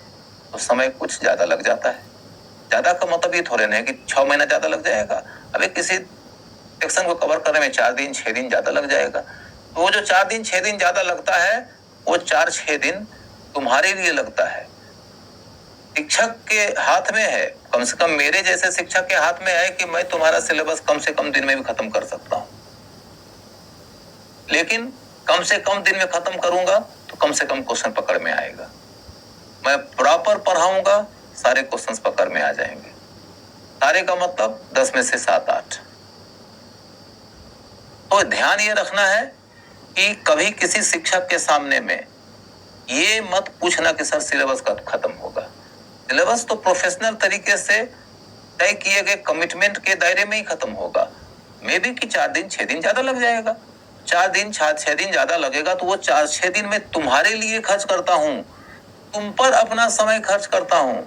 तो समय कुछ ज्यादा लग जाता है। ज्यादा का मतलब ये थोड़े नहीं कि 6 महीना ज्यादा लग जाएगा। अभी किसी सेक्शन को कवर करने में 4 दिन 6 दिन ज्यादा लग जाएगा। तो वो जो 4 दिन 6 दिन ज्यादा लगता है, वो 4-6 दिन तुम्हारे लिए लगता है। शिक्षक के हाथ में है, कम से कम मेरे जैसे शिक्षक के हाथ में है कि मैं तुम्हारा सिलेबस कम से कम दिन में भी खत्म कर सकता हूं। लेकिन कम से कम दिन में खत्म करूंगा तो कम से कम क्वेश्चन पकड़ में आएगा। मैं प्रॉपर पढ़ाऊंगा, सारे क्वेश्चंस पकड़ में आ जाएंगे। सारे का मतलब 10 में से 7-8। तो ध्यान ये रखना है कि कभी किसी शिक्षक के सामने में ये मत पूछना कि सर सिलेबस कब खत्म होगा। सिलेबस तो प्रोफेशनल तरीके से तय किए गए कमिटमेंट के दायरे में ही खत्म होगा। मे बी कि 4 दिन 6 दिन ज्यादा लग जाएगा। 4 दिन 6 दिन ज्यादा लगेगा तो वो 4-6 दिन में तुम्हारे लिए खर्च करता हूं, तुम पर अपना समय खर्च करता हूं।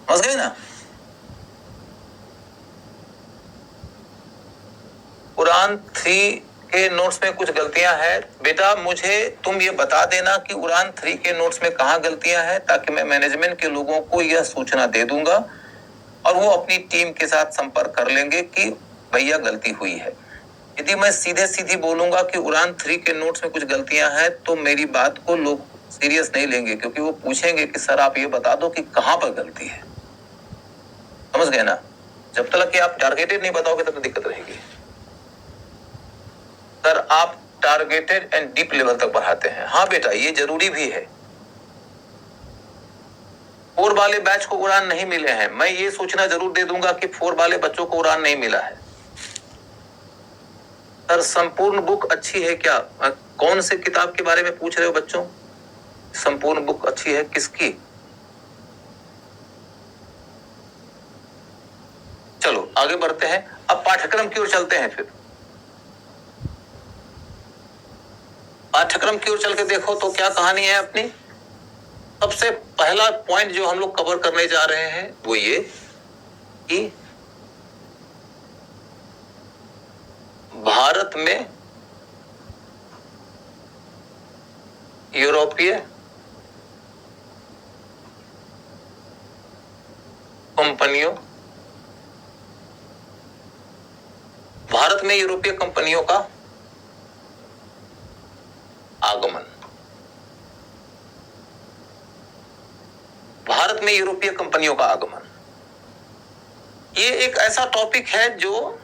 समझ गए ना? उड़ान 3 के नोट्स में कुछ गलतियां हैं। बेटा मुझे तुम ये बता देना कि उड़ान 3 के नोट्स में कहां गलतियां हैं, ताकि मैं मैनेजमेंट के लोगों को यह सूचना दे दूंगा और वो अपनी टीम के साथ संपर्क कर लेंगे कि भैया गलती हुई है। यदि मैं सीधे बोलूंगा कि उड़ान 3 के नोट्स में कुछ गलतियां हैं, तो मेरी बात को लोग सीरियस नहीं लेंगे, क्योंकि वो पूछेंगे कि सर आप ये बता दो कि कहां पर गलती है। समझ गए ना? जब तक कि आप टारगेटेड नहीं बताओगे तब तो दिक्कत रहेगी। सर आप टारगेटेड एंड डीप लेवल तक बढ़ाते हैं। हाँ बेटा, ये जरूरी भी है। 4 वाले बैच को उड़ान नहीं मिले हैं, मैं ये सूचना जरूर दे दूंगा कि 4 वाले बच्चों को उड़ान नहीं मिला है। सर संपूर्ण बुक अच्छी है क्या? कौन से किताब के बारे में पूछ रहे हो बच्चों? संपूर्ण बुक अच्छी है किसकी? चलो आगे बढ़ते हैं। अब पाठ्यक्रम की ओर चलते हैं। फिर पाठ्यक्रम की ओर चल के देखो तो क्या कहानी है अपनी। सबसे पहला पॉइंट जो हम लोग कवर करने जा रहे हैं वो ये कि भारत में यूरोपीय कंपनियों का आगमन। भारत में यूरोपीय कंपनियों का आगमन, ये एक ऐसा टॉपिक है जो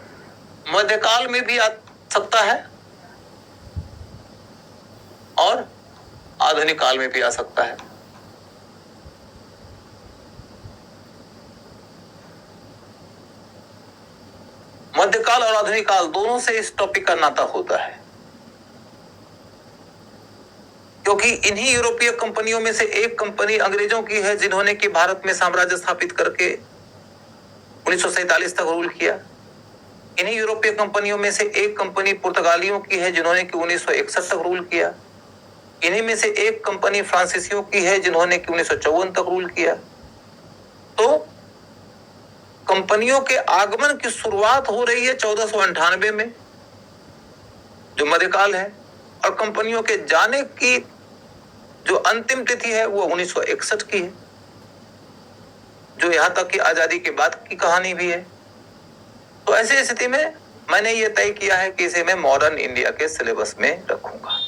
मध्यकाल में भी आ सकता है और आधुनिक काल में भी आ सकता है। मध्यकाल और आधुनिक काल दोनों से इस टॉपिक का नाता होता है, क्योंकि इन्हीं यूरोपीय कंपनियों में से एक कंपनी अंग्रेजों की है, जिन्होंने कि भारत में साम्राज्य स्थापित करके 1947 तक रूल किया। इन्हीं यूरोपीय कंपनियों में से एक कंपनी पुर्तगालियों की है, जिन्होंने कि 1961 तक रूल किया। इन्हीं में से एक कंपनी फ्रांसीसियों की है, जिन्होंने कि 1954 तक रूल किया। तो कंपनियों के आगमन की शुरुआत हो रही है 1498 में, जो मध्यकाल है, और कंपनियों के जाने की जो अंतिम तिथि है वो 1961 की है, जो यहां तक कि आजादी के बाद की कहानी भी है। तो ऐसी स्थिति में मैंने ये तय किया है कि इसे मैं मॉडर्न इंडिया के सिलेबस में रखूंगा।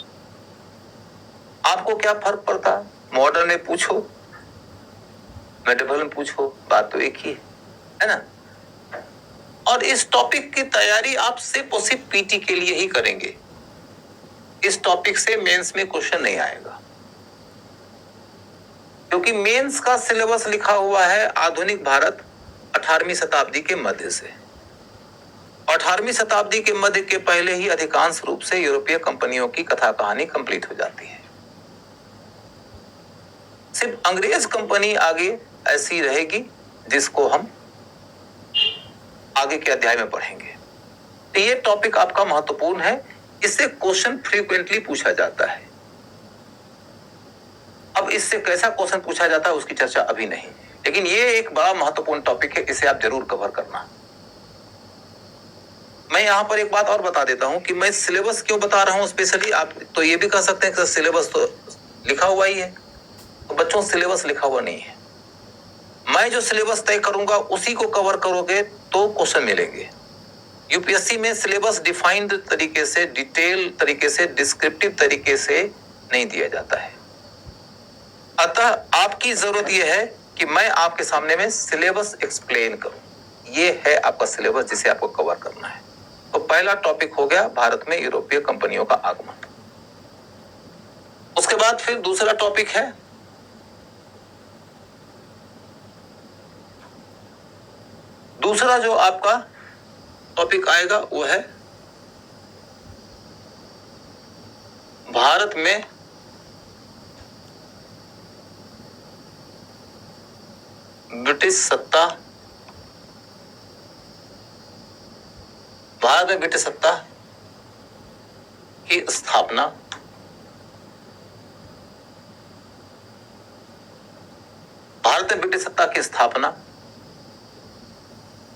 आपको क्या फर्क पड़ता, मॉडर्न में पूछो मेडिवल में पूछो, बात तो एक ही है ना। और इस टॉपिक की तैयारी आप सिर्फ और सिर्फ पीटी के लिए ही करेंगे। इस टॉपिक से मेंस में क्वेश्चन नहीं आएगा, क्योंकि मेंस का सिलेबस लिखा हुआ है आधुनिक भारत 18वीं शताब्दी के मध्य से। 18वीं शताब्दी के मध्य के पहले ही अधिकांश रूप से यूरोपीय कंपनियों की कथा कहानी कंप्लीट हो जाती है। सिर्फ अंग्रेज कंपनी आगे ऐसी रहेगी, जिसको हम आगे के अध्याय में पढ़ेंगे। तो ये टॉपिक आपका महत्वपूर्ण है, इससे क्वेश्चन फ्रीक्वेंटली पूछा जाता है। अब इससे कैसा क्वेश्चन पूछा जाता है उसकी चर्चा अभी नहीं, लेकिन ये एक बड़ा महत्वपूर्ण टॉपिक है, इसे आप जरूर कवर करना। मैं यहाँ पर एक बात और बता देता हूं कि मैं सिलेबस क्यों बता रहा हूं स्पेशली। आप तो ये भी कह सकते हैं कि सिलेबस तो लिखा हुआ ही है, तो बच्चों सिलेबस लिखा हुआ नहीं है। मैं जो सिलेबस तय करूंगा उसी को कवर करोगे तो क्वेश्चन मिलेंगे। यूपीएससी में सिलेबस डिफाइंड तरीके से, डिटेल तरीके से, डिस्क्रिप्टिव तरीके से नहीं दिया जाता है। अतः आपकी जरूरत यह है कि मैं आपके सामने में सिलेबस एक्सप्लेन करूं। ये है आपका सिलेबस जिसे आपको कवर करना है। तो पहला टॉपिक हो गया भारत में यूरोपीय कंपनियों का आगमन। उसके बाद फिर दूसरा टॉपिक है दूसरा जो आपका टॉपिक आएगा वो है भारत में ब्रिटिश सत्ता। भारत में ब्रिटिश सत्ता की स्थापना। भारत में ब्रिटिश सत्ता की स्थापना।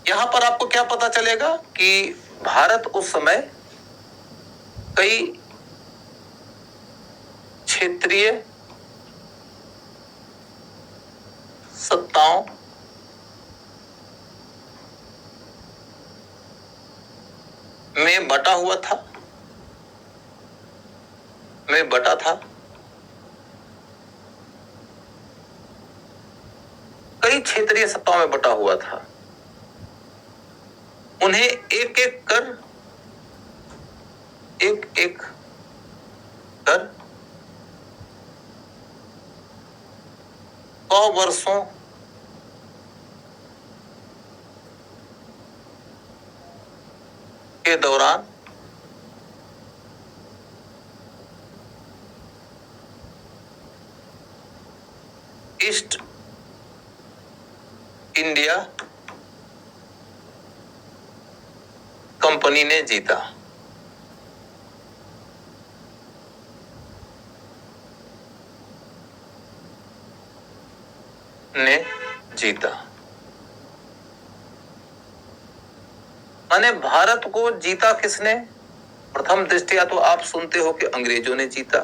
यहां पर आपको क्या पता चलेगा कि भारत उस समय कई क्षेत्रीय सत्ताओं में बटा हुआ था, में बटा था। कई क्षेत्रीय सत्ताओं में बटा हुआ था। उन्हें एक एक कर 100 वर्षों के दौरान ईस्ट इंडिया कंपनी ने जीता। माने भारत को जीता किसने? प्रथम दृष्टया तो आप सुनते हो कि अंग्रेजों ने जीता,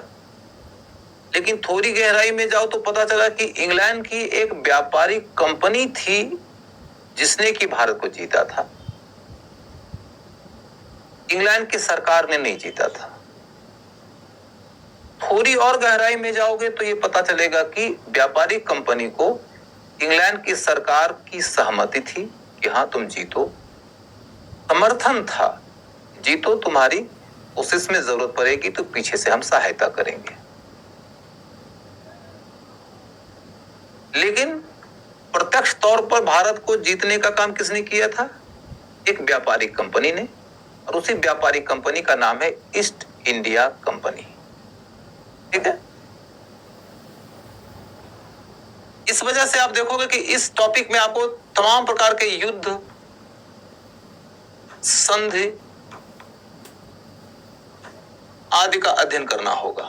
लेकिन थोड़ी गहराई में जाओ तो पता चला कि इंग्लैंड की एक व्यापारिक कंपनी थी जिसने कि भारत को जीता था। इंग्लैंड की सरकार ने नहीं जीता था। थोड़ी और गहराई में जाओगे तो ये पता चलेगा कि व्यापारिक कंपनी को इंग्लैंड की सरकार की सहमति थी कि हाँ तुम जीतो, समर्थन था, जीतो, तुम्हारी कोशिश में जरूरत पड़ेगी तो पीछे से हम सहायता करेंगे। लेकिन प्रत्यक्ष तौर पर भारत को जीतने का काम किसने किया था? एक व्यापारिक कंपनी ने, और उसी व्यापारिक कंपनी का नाम है ईस्ट इंडिया कंपनी। ठीक है। इस वजह से आप देखोगे कि इस टॉपिक में आपको तमाम प्रकार के युद्ध, संधि आदि का अध्ययन करना होगा।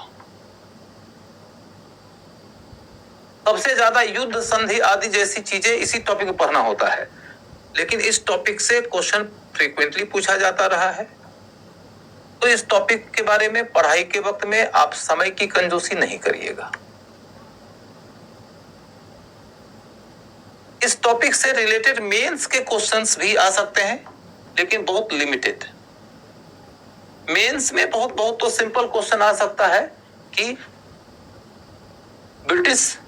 सबसे ज्यादा युद्ध, संधि आदि जैसी चीजें इसी टॉपिक में पढ़ना होता है, लेकिन इस टॉपिक से क्वेश्चन फ्रीक्वेंटली पूछा जाता रहा है। तो इस टॉपिक के बारे में पढ़ाई के वक्त में आप समय की कंजूसी नहीं करिएगा। इस टॉपिक से रिलेटेड मेंस के क्वेश्चंस भी आ सकते हैं, लेकिन बहुत लिमिटेड। मेंस में बहुत तो सिंपल क्वेश्चन आ सकता है कि ब्रिटिश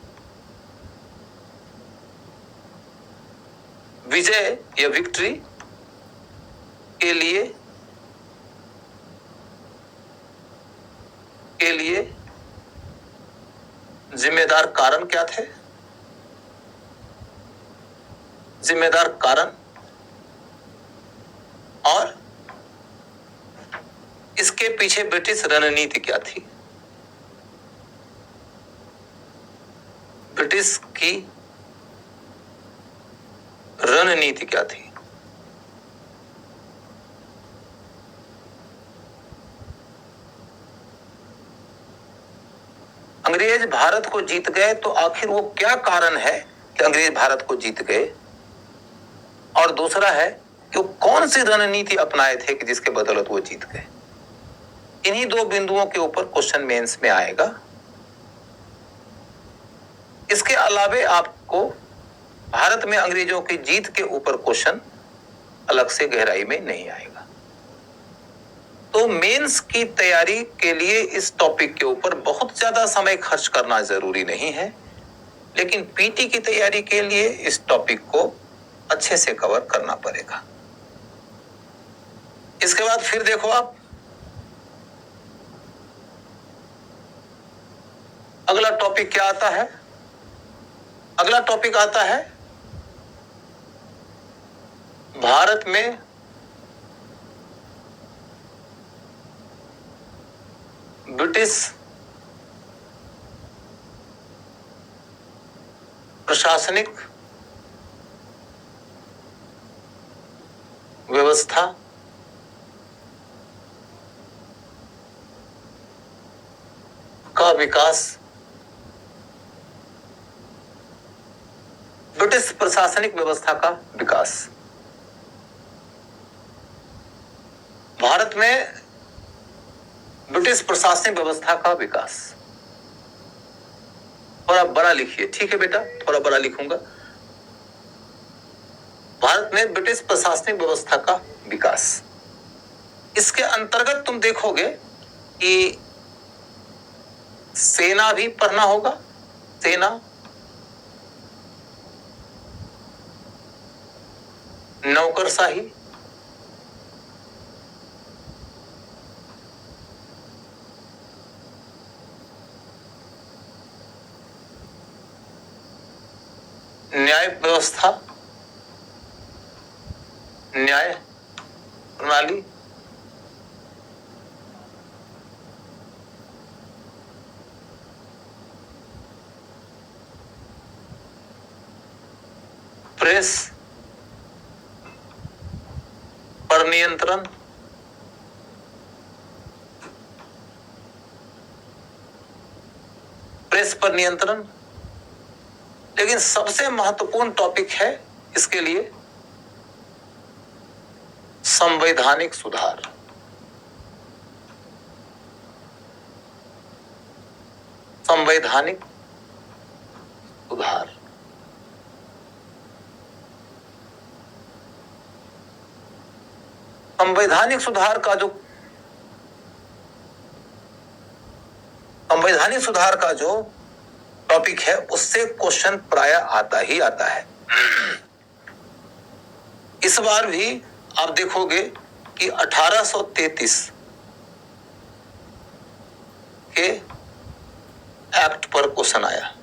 विजय या विक्ट्री के लिए जिम्मेदार कारण क्या थे? जिम्मेदार कारण और इसके पीछे ब्रिटिश रणनीति क्या थी? ब्रिटिश की रणनीति क्या थी? अंग्रेज भारत को जीत गए तो आखिर वो क्या कारण है कि अंग्रेज भारत को जीत गए? और दूसरा है कि वो कौन सी रणनीति अपनाए थे कि जिसके बदौलत वो जीत गए। इन्हीं दो बिंदुओं के ऊपर क्वेश्चन मेंस में आएगा। इसके अलावे आपको भारत में अंग्रेजों की जीत के ऊपर क्वेश्चन अलग से गहराई में नहीं आएगा। तो मेंस की तैयारी के लिए इस टॉपिक के ऊपर बहुत ज्यादा समय खर्च करना जरूरी नहीं है, लेकिन पीटी की तैयारी के लिए इस टॉपिक को अच्छे से कवर करना पड़ेगा। इसके बाद फिर देखो आप, अगला टॉपिक क्या आता है? अगला टॉपिक आता है भारत में ब्रिटिश प्रशासनिक व्यवस्था का विकास। ब्रिटिश प्रशासनिक व्यवस्था का विकास। भारत में ब्रिटिश प्रशासनिक व्यवस्था का विकास। थोड़ा बड़ा लिखिए, ठीक है बेटा, थोड़ा बड़ा लिखूंगा। भारत में ब्रिटिश प्रशासनिक व्यवस्था का विकास। इसके अंतर्गत तुम देखोगे कि सेना भी पढ़ना होगा। सेना, नौकरशाही, न्याय व्यवस्था, न्याय प्रणाली, प्रेस पर नियंत्रण, प्रेस पर नियंत्रण। लेकिन सबसे महत्वपूर्ण टॉपिक है इसके लिए संवैधानिक सुधार। संवैधानिक सुधार। संवैधानिक सुधार का जो टॉपिक है उससे क्वेश्चन प्राय आता ही आता है। इस बार भी आप देखोगे कि 1833 के एक्ट पर क्वेश्चन आया।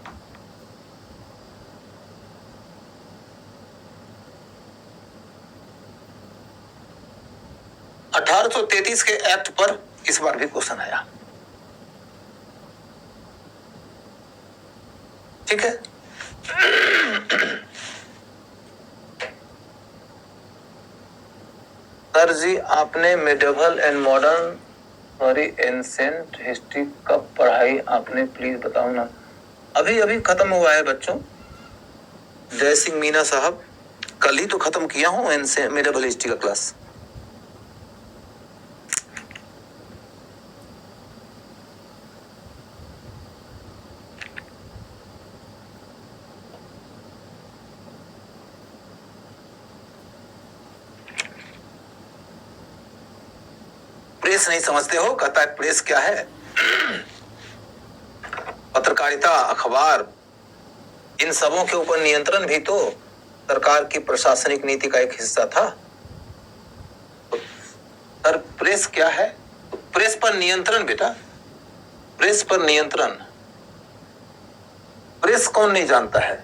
के एक्ट पर इस बार भी क्वेश्चन आया। ठीक है। सर जी, आपने medieval and modern ancient history कब पढ़ाई आपने, प्लीज बताओ ना। अभी अभी खत्म हुआ है बच्चों। जय सिंह मीना साहब, कल ही तो खत्म किया हूं मेडिवल हिस्ट्री का क्लास। प्रेस नहीं समझते हो? कहता है प्रेस क्या है? पत्रकारिता, अखबार, इन सबों के ऊपर नियंत्रण भी तो सरकार की प्रशासनिक नीति का एक हिस्सा था। सर प्रेस क्या है? प्रेस पर नियंत्रण बेटा, प्रेस पर नियंत्रण। प्रेस कौन नहीं जानता है?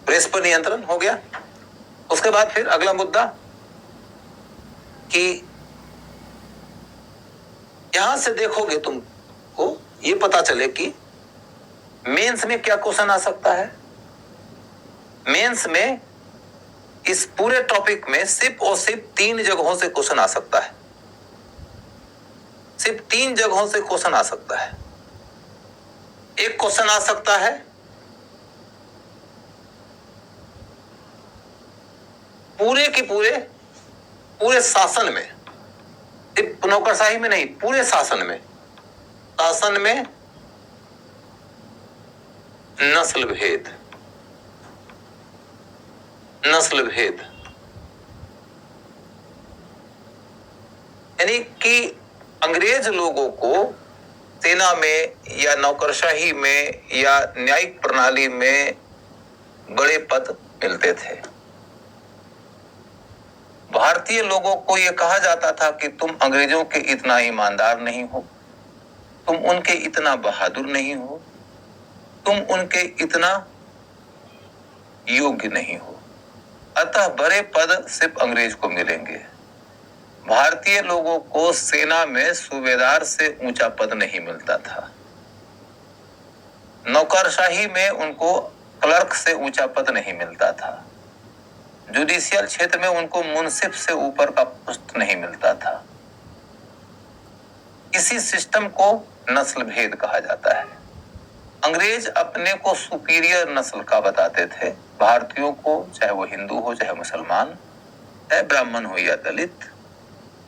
प्रेस पर नियंत्रण हो गया। उसके बाद फिर अगला मुद्दा कि यहां से देखोगे तुमको ये पता चले कि मेंस में क्या क्वेश्चन आ सकता है। मेंस में इस पूरे टॉपिक में सिर्फ और सिर्फ 3 जगहों से क्वेश्चन आ सकता है। सिर्फ 3 जगहों से क्वेश्चन आ सकता है। एक क्वेश्चन आ सकता है पूरे के पूरे शासन में, सिर्फ नौकरशाही में नहीं, पूरे शासन में नस्ल भेद यानी कि अंग्रेज लोगों को सेना में या नौकरशाही में या न्यायिक प्रणाली में बड़े पद मिलते थे। भारतीय लोगों को यह कहा जाता था कि तुम अंग्रेजों के इतना ईमानदार नहीं हो, तुम उनके इतना बहादुर नहीं हो, तुम उनके इतना योग्य नहीं हो, अतः बड़े पद सिर्फ अंग्रेज को मिलेंगे। भारतीय लोगों को सेना में सूबेदार से ऊंचा पद नहीं मिलता था, नौकरशाही में उनको क्लर्क से ऊंचा पद नहीं मिलता था, जुडिशियल क्षेत्र में उनको मुंसिफ से ऊपर का पोस्ट नहीं मिलता था। इसी सिस्टम को नस्ल भेद कहा जाता है। अंग्रेज अपने को सुपीरियर नस्ल का बताते थे, भारतीयों को, चाहे वो हिंदू हो चाहे मुसलमान, चाहे ब्राह्मण हो या दलित,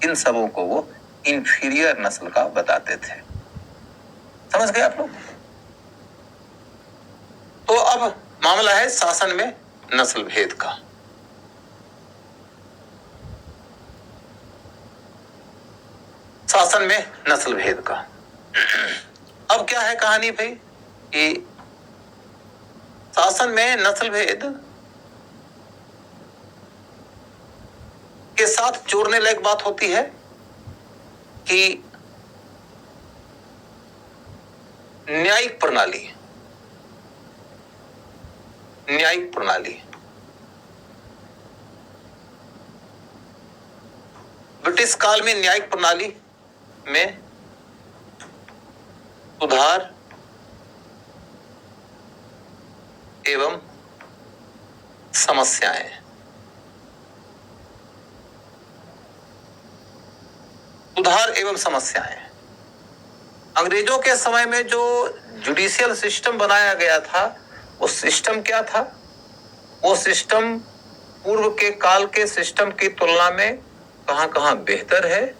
इन सबों को वो इंफीरियर नस्ल का बताते थे। समझ गए आप लोग? तो अब मामला है शासन में नस्ल भेद का। शासन में नस्ल भेद का अब क्या है कहानी भाई कि शासन में नस्ल भेद के साथ जोड़ने लायक बात होती है कि न्यायिक प्रणाली ब्रिटिश काल में न्यायिक प्रणाली में सुधार एवं समस्याएं। अंग्रेजों के समय में जो जुडिशियल सिस्टम बनाया गया था, वो सिस्टम क्या था? वो सिस्टम पूर्व के काल के सिस्टम की तुलना में कहां-कहां बेहतर है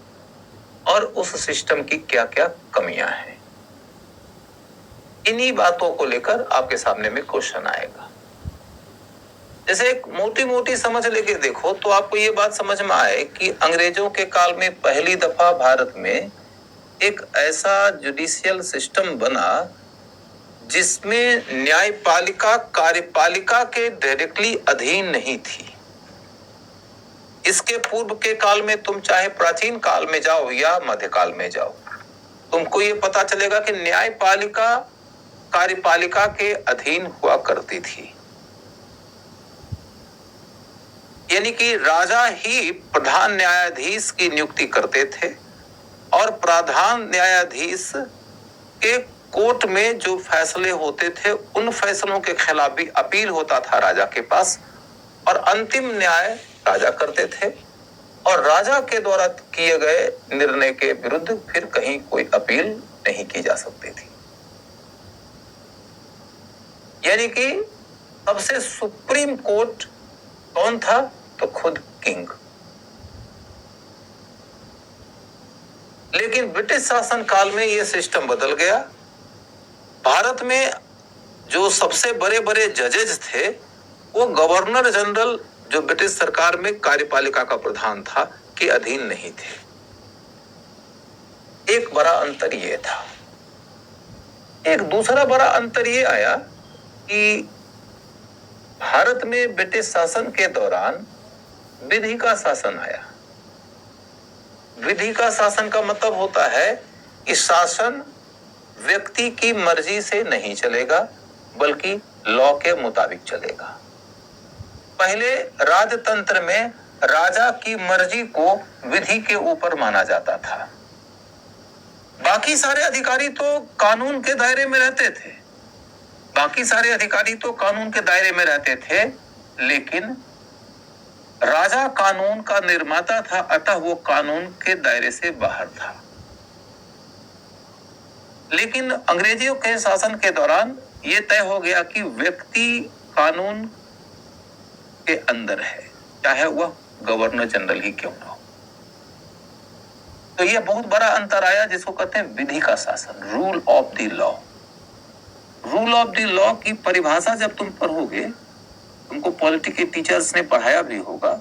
और उस सिस्टम की क्या-क्या कमियां हैं। इन्हीं बातों को लेकर आपके सामने में क्वेश्चन आएगा। जैसे एक मोटी समझ लेके देखो तो आपको ये बात समझ में आए कि अंग्रेजों के काल में पहली दफा भारत में एक ऐसा जुडिशियल सिस्टम बना जिसमें न्यायपालिका कार्यपालिका के डायरेक्टली अधीन नहीं थी। इसके पूर्व के काल में तुम चाहे प्राचीन काल में जाओ या मध्यकाल में जाओ, तुमको ये पता चलेगा कि न्यायपालिका कार्यपालिका के अधीन हुआ करती थी। यानी कि राजा ही प्रधान न्यायाधीश की नियुक्ति करते थे और प्रधान न्यायाधीश के कोर्ट में जो फैसले होते थे उन फैसलों के खिलाफ भी अपील होता था राजा के पास, और अंतिम न्याय राजा करते थे, और राजा के द्वारा किए गए निर्णय के विरुद्ध फिर कहीं कोई अपील नहीं की जा सकती थी। यानी कि सबसे सुप्रीम कोर्ट कौन था? तो खुद किंग। लेकिन ब्रिटिश शासन काल में यह सिस्टम बदल गया। भारत में जो सबसे बड़े जजेस थे वो गवर्नर जनरल, जो ब्रिटिश सरकार में कार्यपालिका का प्रधान था, के अधीन नहीं थे। एक बड़ा अंतर यह था। एक दूसरा बड़ा अंतर यह आया कि भारत में ब्रिटिश शासन के दौरान विधि का शासन आया। विधि का शासन का मतलब होता है कि शासन व्यक्ति की मर्जी से नहीं चलेगा बल्कि लॉ के मुताबिक चलेगा। पहले राजतंत्र में राजा की मर्जी को विधि के ऊपर माना जाता था। बाकी सारे अधिकारी तो कानून के दायरे में रहते थे, लेकिन राजा कानून का निर्माता था, अतः वो कानून के दायरे से बाहर था। लेकिन अंग्रेजियों के शासन के दौरान यह तय हो गया कि व्यक्ति कानून के अंदर है, चाहे वह गवर्नर जनरल ही क्यों ना हो। तो यह बहुत बड़ा अंतर आया जिसको कहते हैं विधि का शासन, rule of the law. Rule of the law की परिभाषा जब तुम पढ़ोगे, तुमको पॉलिटी के टीचर्स ने पढ़ाया भी होगा।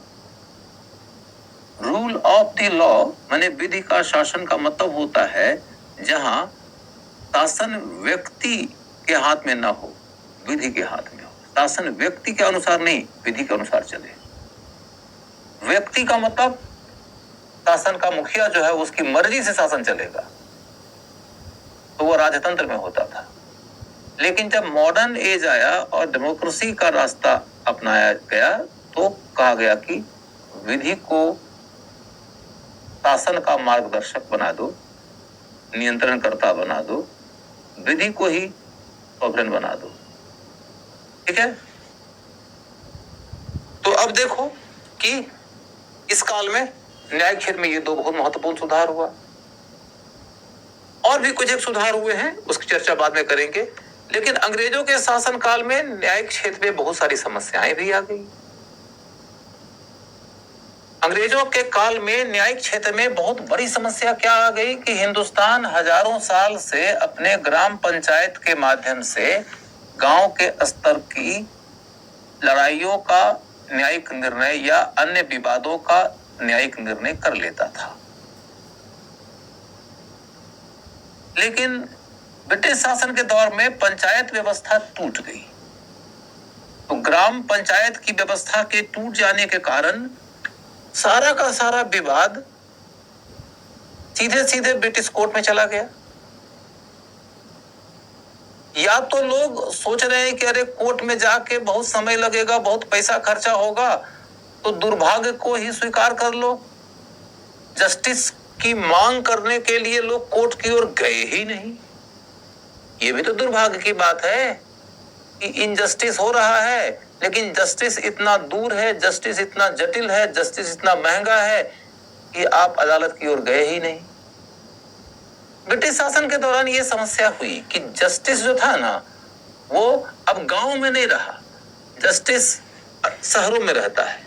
रूल ऑफ द लॉ माने विधि का शासन का मतलब होता है जहां शासन व्यक्ति के हाथ में ना हो, विधि के हाथ में हो। शासन व्यक्ति के अनुसार नहीं, विधि के अनुसार चले। व्यक्ति का मतलब शासन का मुखिया जो है उसकी मर्जी से शासन चलेगा, तो वो राजतंत्र में होता था। लेकिन जब मॉडर्न एज आया और डेमोक्रेसी का रास्ता अपनाया गया तो कहा गया कि विधि को शासन का मार्गदर्शक बना दो, नियंत्रणकर्ता बना दो, विधि को ही सॉवरेन बना दो। ठीक है। तो अब देखो कि इस काल में न्यायिक क्षेत्र में ये दो बहुत महत्वपूर्ण सुधार हुआ। और भी कुछ एक सुधार हुए हैं, उसकी चर्चा बाद में करेंगे। लेकिन अंग्रेजों के शासन काल में न्यायिक क्षेत्र में बहुत सारी समस्याएं भी आ गई। अंग्रेजों के काल में न्यायिक क्षेत्र में बहुत बड़ी समस्या क्या आ गई कि हिंदुस्तान हजारों साल से अपने ग्राम पंचायत के माध्यम से गांव के स्तर की लड़ाइयों का न्यायिक निर्णय या अन्य विवादों का न्यायिक निर्णय कर लेता था। लेकिन ब्रिटिश शासन के दौर में पंचायत व्यवस्था टूट गई। तो ग्राम पंचायत की व्यवस्था के टूट जाने के कारण सारा का सारा विवाद सीधे सीधे ब्रिटिश कोर्ट में चला गया। या तो लोग सोच रहे हैं कि अरे कोर्ट में जाके बहुत समय लगेगा, बहुत पैसा खर्चा होगा, तो दुर्भाग्य को ही स्वीकार कर लो। जस्टिस की मांग करने के लिए लोग कोर्ट की ओर गए ही नहीं। ये भी तो दुर्भाग्य की बात है कि इनजस्टिस हो रहा है, लेकिन जस्टिस इतना दूर है, जस्टिस इतना जटिल है, जस्टिस इतना महंगा है कि आप अदालत की ओर गए ही नहीं। ब्रिटिश शासन के दौरान ये समस्या हुई कि जस्टिस जो था ना, वो अब गांव में नहीं रहा, जस्टिस शहरों में रहता है।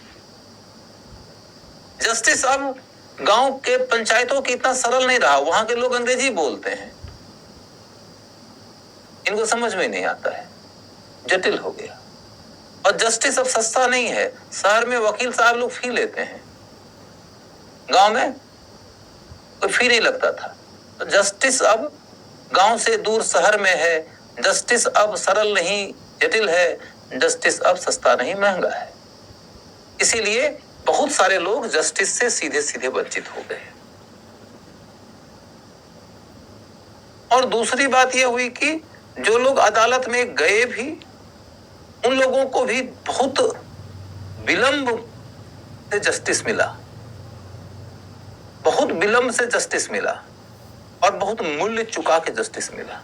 जस्टिस अब गांव के पंचायतों की इतना सरल नहीं रहा। वहां के लोग अंग्रेजी बोलते हैं, इनको समझ में नहीं आता है, जटिल हो गया। और जस्टिस अब सस्ता नहीं है। शहर में वकील साहब लोग फी लेते हैं, गांव में कोई फी नहीं लगता था। तो जस्टिस अब गांव से दूर शहर में है। जस्टिस अब सरल नहीं, जटिल है। जस्टिस अब सस्ता नहीं, महंगा है। इसीलिए बहुत सारे लोग जस्टिस से सीधे सीधे वंचित हो गए। और दूसरी बात यह हुई कि जो लोग अदालत में गए भी, उन लोगों को भी बहुत विलंब से जस्टिस मिला, बहुत विलंब से जस्टिस मिला और बहुत मूल्य चुका के जस्टिस मिला।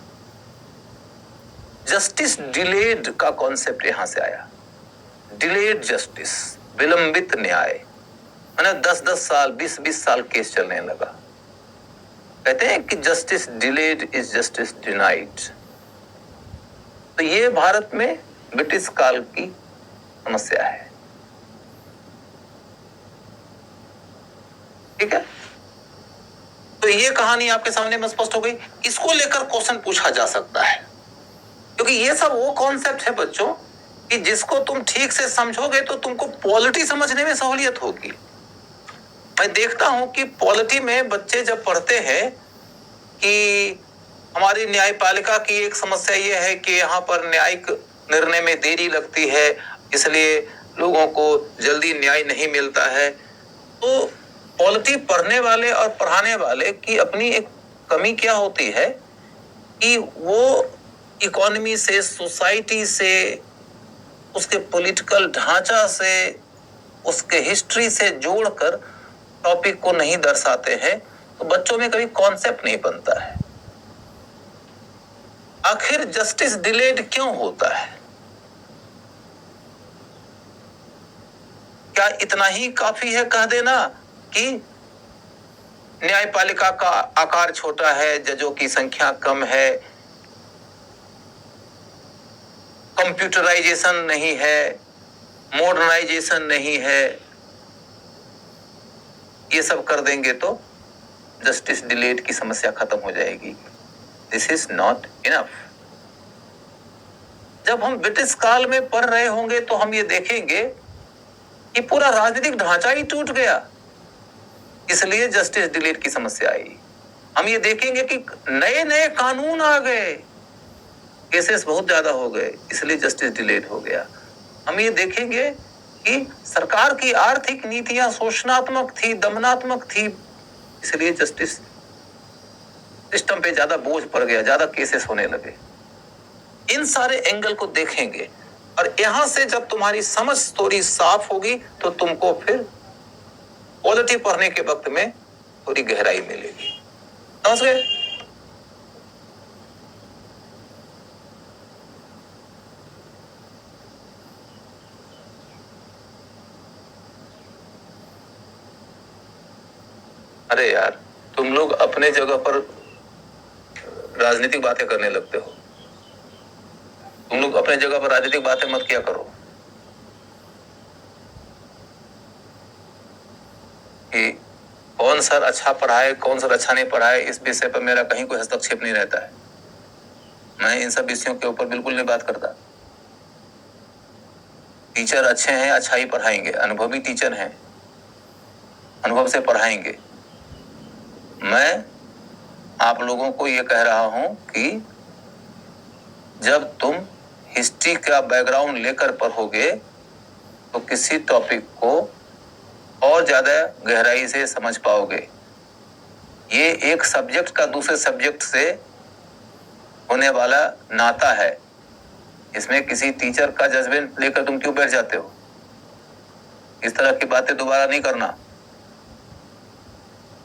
जस्टिस डिलेड का कॉन्सेप्ट यहां से आया। डिलेड जस्टिस, विलंबित न्याय, माने 10-10 साल, 20-20 साल केस चलने लगा। कहते हैं कि justice delayed is justice denied. तो ये भारत में ब्रिटिश काल की समस्या है। ठीक है। तो ये कहानी आपके सामने में स्पष्ट हो गई। इसको लेकर क्वेश्चन पूछा जा सकता है, क्योंकि ये सब वो कॉन्सेप्ट है बच्चों कि जिसको तुम ठीक से समझोगे तो तुमको पॉलिटी समझने में सहूलियत होगी। मैं देखता हूं कि पॉलिटी में बच्चे जब पढ़ते हैं कि हमारी न्यायपालिका की एक समस्या ये है कि यहाँ पर न्यायिक निर्णय में देरी लगती है, इसलिए लोगों को जल्दी न्याय नहीं मिलता है। तो पॉलिटी पढ़ने वाले और पढ़ाने वाले की अपनी एक कमी क्या होती है कि वो इकोनॉमी से, सोसाइटी से, उसके पॉलिटिकल ढांचा से, उसके हिस्ट्री से जोड़कर टॉपिक को नहीं दर्शाते हैं। तो बच्चों में कभी कॉन्सेप्ट नहीं बनता है। आखिर जस्टिस डिलेड क्यों होता है? क्या इतना ही काफी है कह देना कि न्यायपालिका का आकार छोटा है, जजों की संख्या कम है, कंप्यूटराइजेशन नहीं है, मॉडर्नाइजेशन नहीं है, ये सब कर देंगे तो जस्टिस डिलेड की समस्या खत्म हो जाएगी। This is not enough. जब हम ब्रिटिश काल में पढ़ रहे होंगे तो हम ये देखेंगे कि पूरा राजनीतिक ढांचा ही टूट गया, इसलिए जस्टिस डिलेड की समस्या आई। हम ये देखेंगे कि नए नए कानून आ गए, केसेस बहुत ज्यादा हो गए, इसलिए जस्टिस डिलेड हो गया। हम ये देखेंगे कि सरकार की आर्थिक नीतियां शोषणात्मक थी, दमनात्मक थी, इसलिए जस्टिस सिस्टम पे ज्यादा बोझ पड़ गया, ज्यादा केसेस होने लगे। इन सारे एंगल को देखेंगे और यहां से जब तुम्हारी समझ थोड़ी साफ होगी तो तुमको फिर पॉलिटी पढ़ने के वक्त में थोड़ी गहराई मिलेगी। समझ गए? अरे यार, तुम लोग अपने जगह पर राजनीतिक बातें करने लगते हो। तुम लोग अपने जगह पर राजनीतिक बातें मत किया करो कि कौन सर अच्छा पढ़ाए, कौन सर अच्छा नहीं पढ़ाए, इस विषय पर मेरा कहीं कोई हस्तक्षेप नहीं रहता है। मैं इन सब विषयों के ऊपर बिल्कुल नहीं बात करता। टीचर अच्छे हैं, अच्छा ही पढ़ाएंगे, अनुभवी टीचर हैं, अनुभव से पढ़ाएंगे। मैं आप लोगों को ये कह रहा हूं कि जब तुम हिस्ट्री का बैकग्राउंड लेकर पढ़ोगे तो किसी टॉपिक को और ज्यादा गहराई से समझ पाओगे। ये एक सब्जेक्ट का दूसरे सब्जेक्ट से होने वाला नाता है। इसमें किसी टीचर का जजमेंट लेकर तुम क्यों बैठ जाते हो? इस तरह की बातें दोबारा नहीं करना।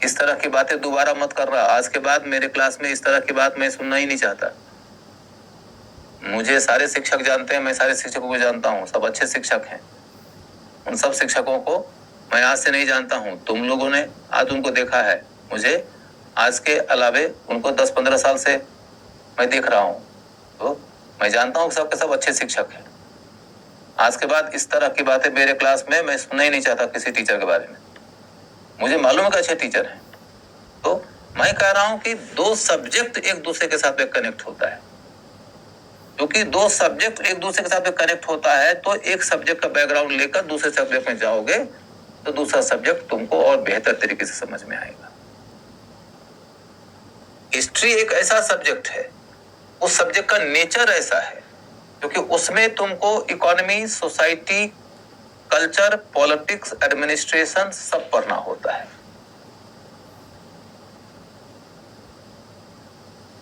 इस तरह की बातें दोबारा मत करना। आज के बाद मेरे क्लास में इस तरह की बात मैं सुनना ही नहीं चाहता। मुझे सारे शिक्षक जानते हैं, मैं सारे शिक्षकों को जानता हूँ, सब अच्छे शिक्षक हैं। उन सब शिक्षकों को मैं आज से नहीं जानता हूँ। तुम लोगों ने आज उनको देखा है, मुझे आज के अलावे उनको 10-15 साल से मैं देख रहा हूँ, तो मैं जानता हूँ कि सबके सब अच्छे शिक्षक हैं। आज के बाद इस तरह की बातें मेरे क्लास में मैं सुनना ही नहीं चाहता किसी टीचर के बारे में। मुझे मालूम है कि अच्छे टीचर हैं। तो मैं कह रहा हूं कि दो सब्जेक्ट एक दूसरे के साथ में कनेक्ट होता है। क्योंकि दो सब्जेक्ट एक दूसरे के साथ में कनेक्ट होता है तो एक सब्जेक्ट का बैकग्राउंड लेकर दूसरे सब्जेक्ट में जाओगे तो दूसरा सब्जेक्ट तुमको और बेहतर तरीके से समझ में आएगा। हिस्ट्री एक ऐसा सब्जेक्ट है, उस सब्जेक्ट का नेचर ऐसा है क्योंकि उसमें तुमको economy, society, culture, politics, administration सब पढ़ना होता है।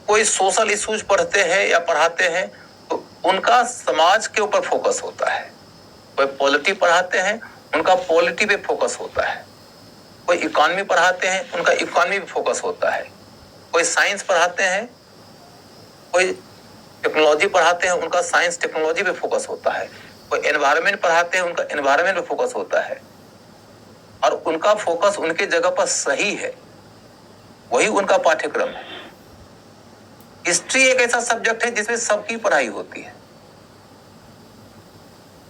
कोई सोशल इश्यूज पढ़ते हैं या पढ़ाते हैं तो उनका समाज के ऊपर फोकस होता है। कोई पॉलिटी पढ़ाते हैं, उनका पॉलिटी पे फोकस होता है। कोई इकोनॉमी पढ़ाते हैं, उनका इकोनॉमी पे फोकस होता है। कोई साइंस पढ़ाते हैं, कोई टेक्नोलॉजी पढ़ाते हैं, उनका साइंस टेक्नोलॉजी पे फोकस होता है। कोई एनवायरनमेंट पढ़ाते हैं, उनका एनवायरनमेंट पे फोकस होता है। और उनका फोकस उनके जगह पर सही है, वही उनका पाठ्यक्रम है। हिस्ट्री एक ऐसा सब्जेक्ट है जिसमें सबकी पढ़ाई होती है।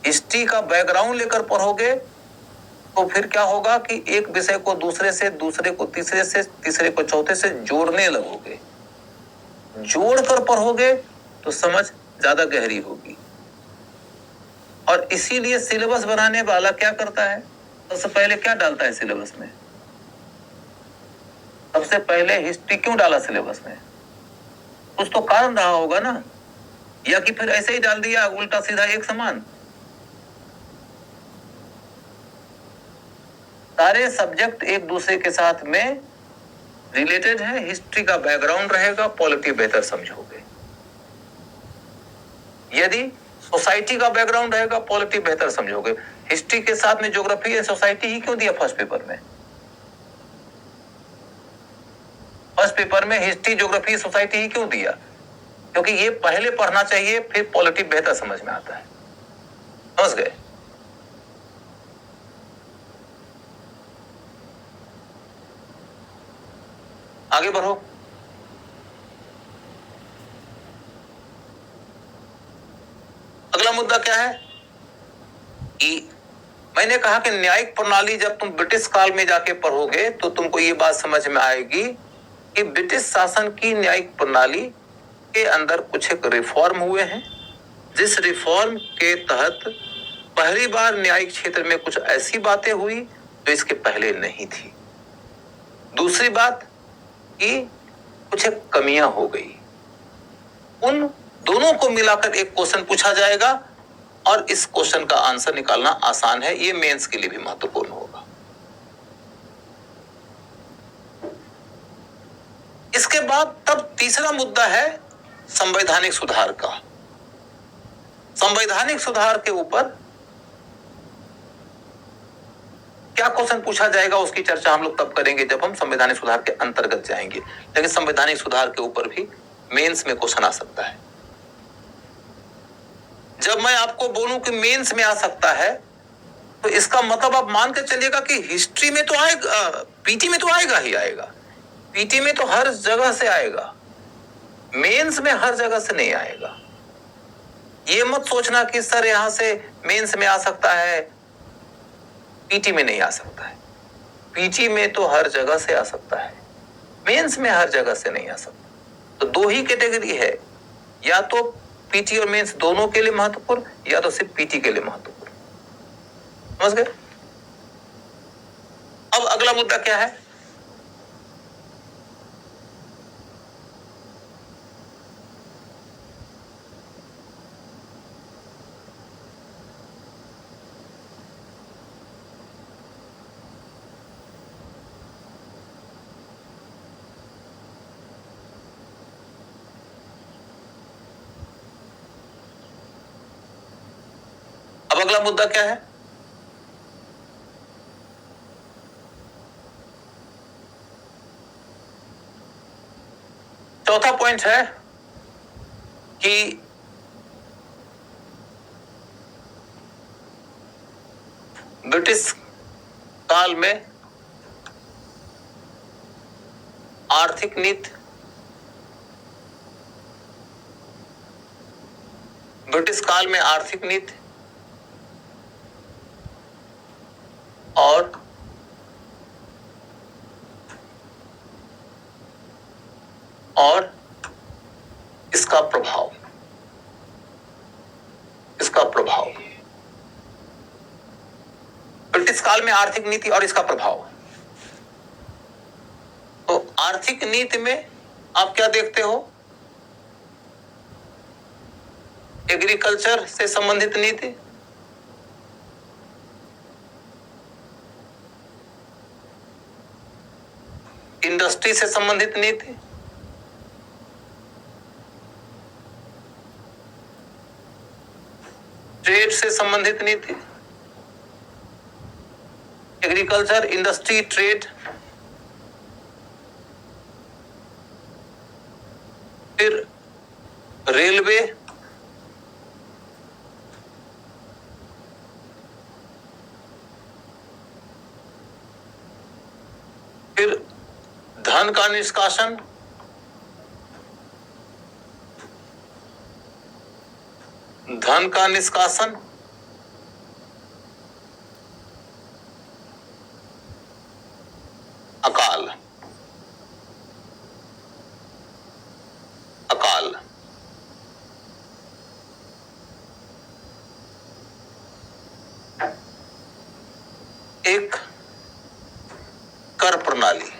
हिस्ट्री का बैकग्राउंड लेकर पढ़ोगे तो फिर क्या होगा कि एक विषय को दूसरे से, दूसरे को तीसरे से, तीसरे को चौथे से जोड़ने लगोगे। जोड़कर पढ़ोगे तो समझ ज्यादा गहरी होगी। और इसीलिए सिलेबस बनाने वाला क्या करता है, सबसे पहले क्या डालता है सिलेबस में? सबसे पहले हिस्ट्री क्यों डाला सिलेबस में? कुछ तो कारण रहा होगा ना, या कि फिर ऐसे ही डाल दिया उल्टा सीधा एक समान? सारे सब्जेक्ट एक दूसरे के साथ में रिलेटेड है। हिस्ट्री का बैकग्राउंड रहेगा, पॉलिटी बेहतर समझोगे। यदि सोसाइटी का बैकग्राउंड रहेगा, पॉलिटी बेहतर समझोगे। हिस्ट्री के साथ में ज्योग्राफी एंड सोसाइटी ही क्यों दिया फर्स्ट पेपर में? फर्स्ट पेपर में हिस्ट्री, ज्योग्राफी, सोसाइटी ही क्यों दिया? क्योंकि ये पहले पढ़ना चाहिए, फिर पॉलिटी बेहतर समझ में आता है। समझ गए? आगे बढ़ो। अगला मुद्दा क्या है कि मैंने कहा कि न्यायिक प्रणाली जब तुम ब्रिटिश काल में जाके पढ़ोगे तो तुमको ये बात समझ में आएगी कि ब्रिटिश शासन की न्यायिक प्रणाली के अंदर कुछ एक रिफॉर्म हुए हैं, जिस रिफॉर्म के तहत पहली बार न्यायिक क्षेत्र में कुछ ऐसी बातें हुई जो इसके पहले नहीं थी। दूसरी बात कि कुछ एक कमियां हो गई। उन दोनों को मिलाकर एक क्वेश्चन पूछा जाएगा और इस क्वेश्चन का आंसर निकालना आसान है, ये मेंस के लिए भी महत्वपूर्ण होगा। इसके बाद तब तीसरा मुद्दा है संवैधानिक सुधार का। संवैधानिक सुधार के ऊपर क्या क्वेश्चन पूछा जाएगा उसकी चर्चा हम लोग तब करेंगे जब हम संवैधानिक सुधार के अंतर्गत जाएंगे, लेकिन संवैधानिक सुधार के ऊपर भी मेंस में क्वेश्चन आ सकता है। जब मैं आपको बोलूं कि मेंस में आ सकता है तो इसका मतलब आप मान के चलिएगा कि हिस्ट्री में तो आएगा, पीटी में तो आएगा ही आएगा, पीटी में तो हर जगह से आएगा, मेंस में हर जगह से नहीं आएगा। ये मत सोचना कि सर यहां से मेंस में आ सकता है, पीटी में नहीं आ सकता है। पीटी में तो हर जगह से आ सकता है, मेंस में हर जगह से नहीं आ सकता। तो दो ही कैटेगरी है, या तो पीटी और मेंस दोनों के लिए महत्वपूर्ण, या तो सिर्फ पीटी के लिए महत्वपूर्ण। समझ गए? अब अगला मुद्दा क्या है? अब अगला मुद्दा क्या है? चौथा पॉइंट है कि ब्रिटिश काल में आर्थिक नीति, ब्रिटिश काल में आर्थिक नीति और इसका प्रभाव, ब्रिटिश काल में आर्थिक नीति और इसका प्रभाव। तो आर्थिक नीति में आप क्या देखते हो? एग्रीकल्चर से संबंधित नीति, इंडस्ट्री से संबंधित नीति, ट्रेड से संबंधित नीति, एग्रीकल्चर, इंडस्ट्री, ट्रेड, फिर रेलवे, फिर धन का निष्कासन, अकाल, एक कर प्रणाली,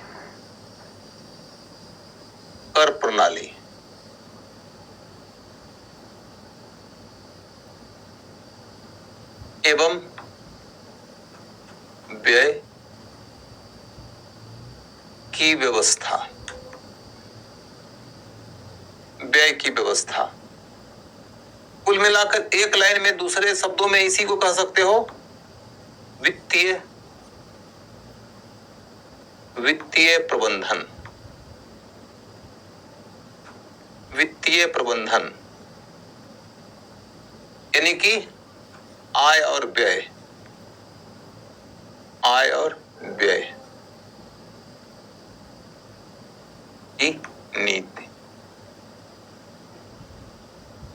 एवं व्यय की व्यवस्था, कुल मिलाकर एक लाइन में, दूसरे शब्दों में इसी को कह सकते हो वित्तीय प्रबंधन। यानी कि आय और व्यय की नीति,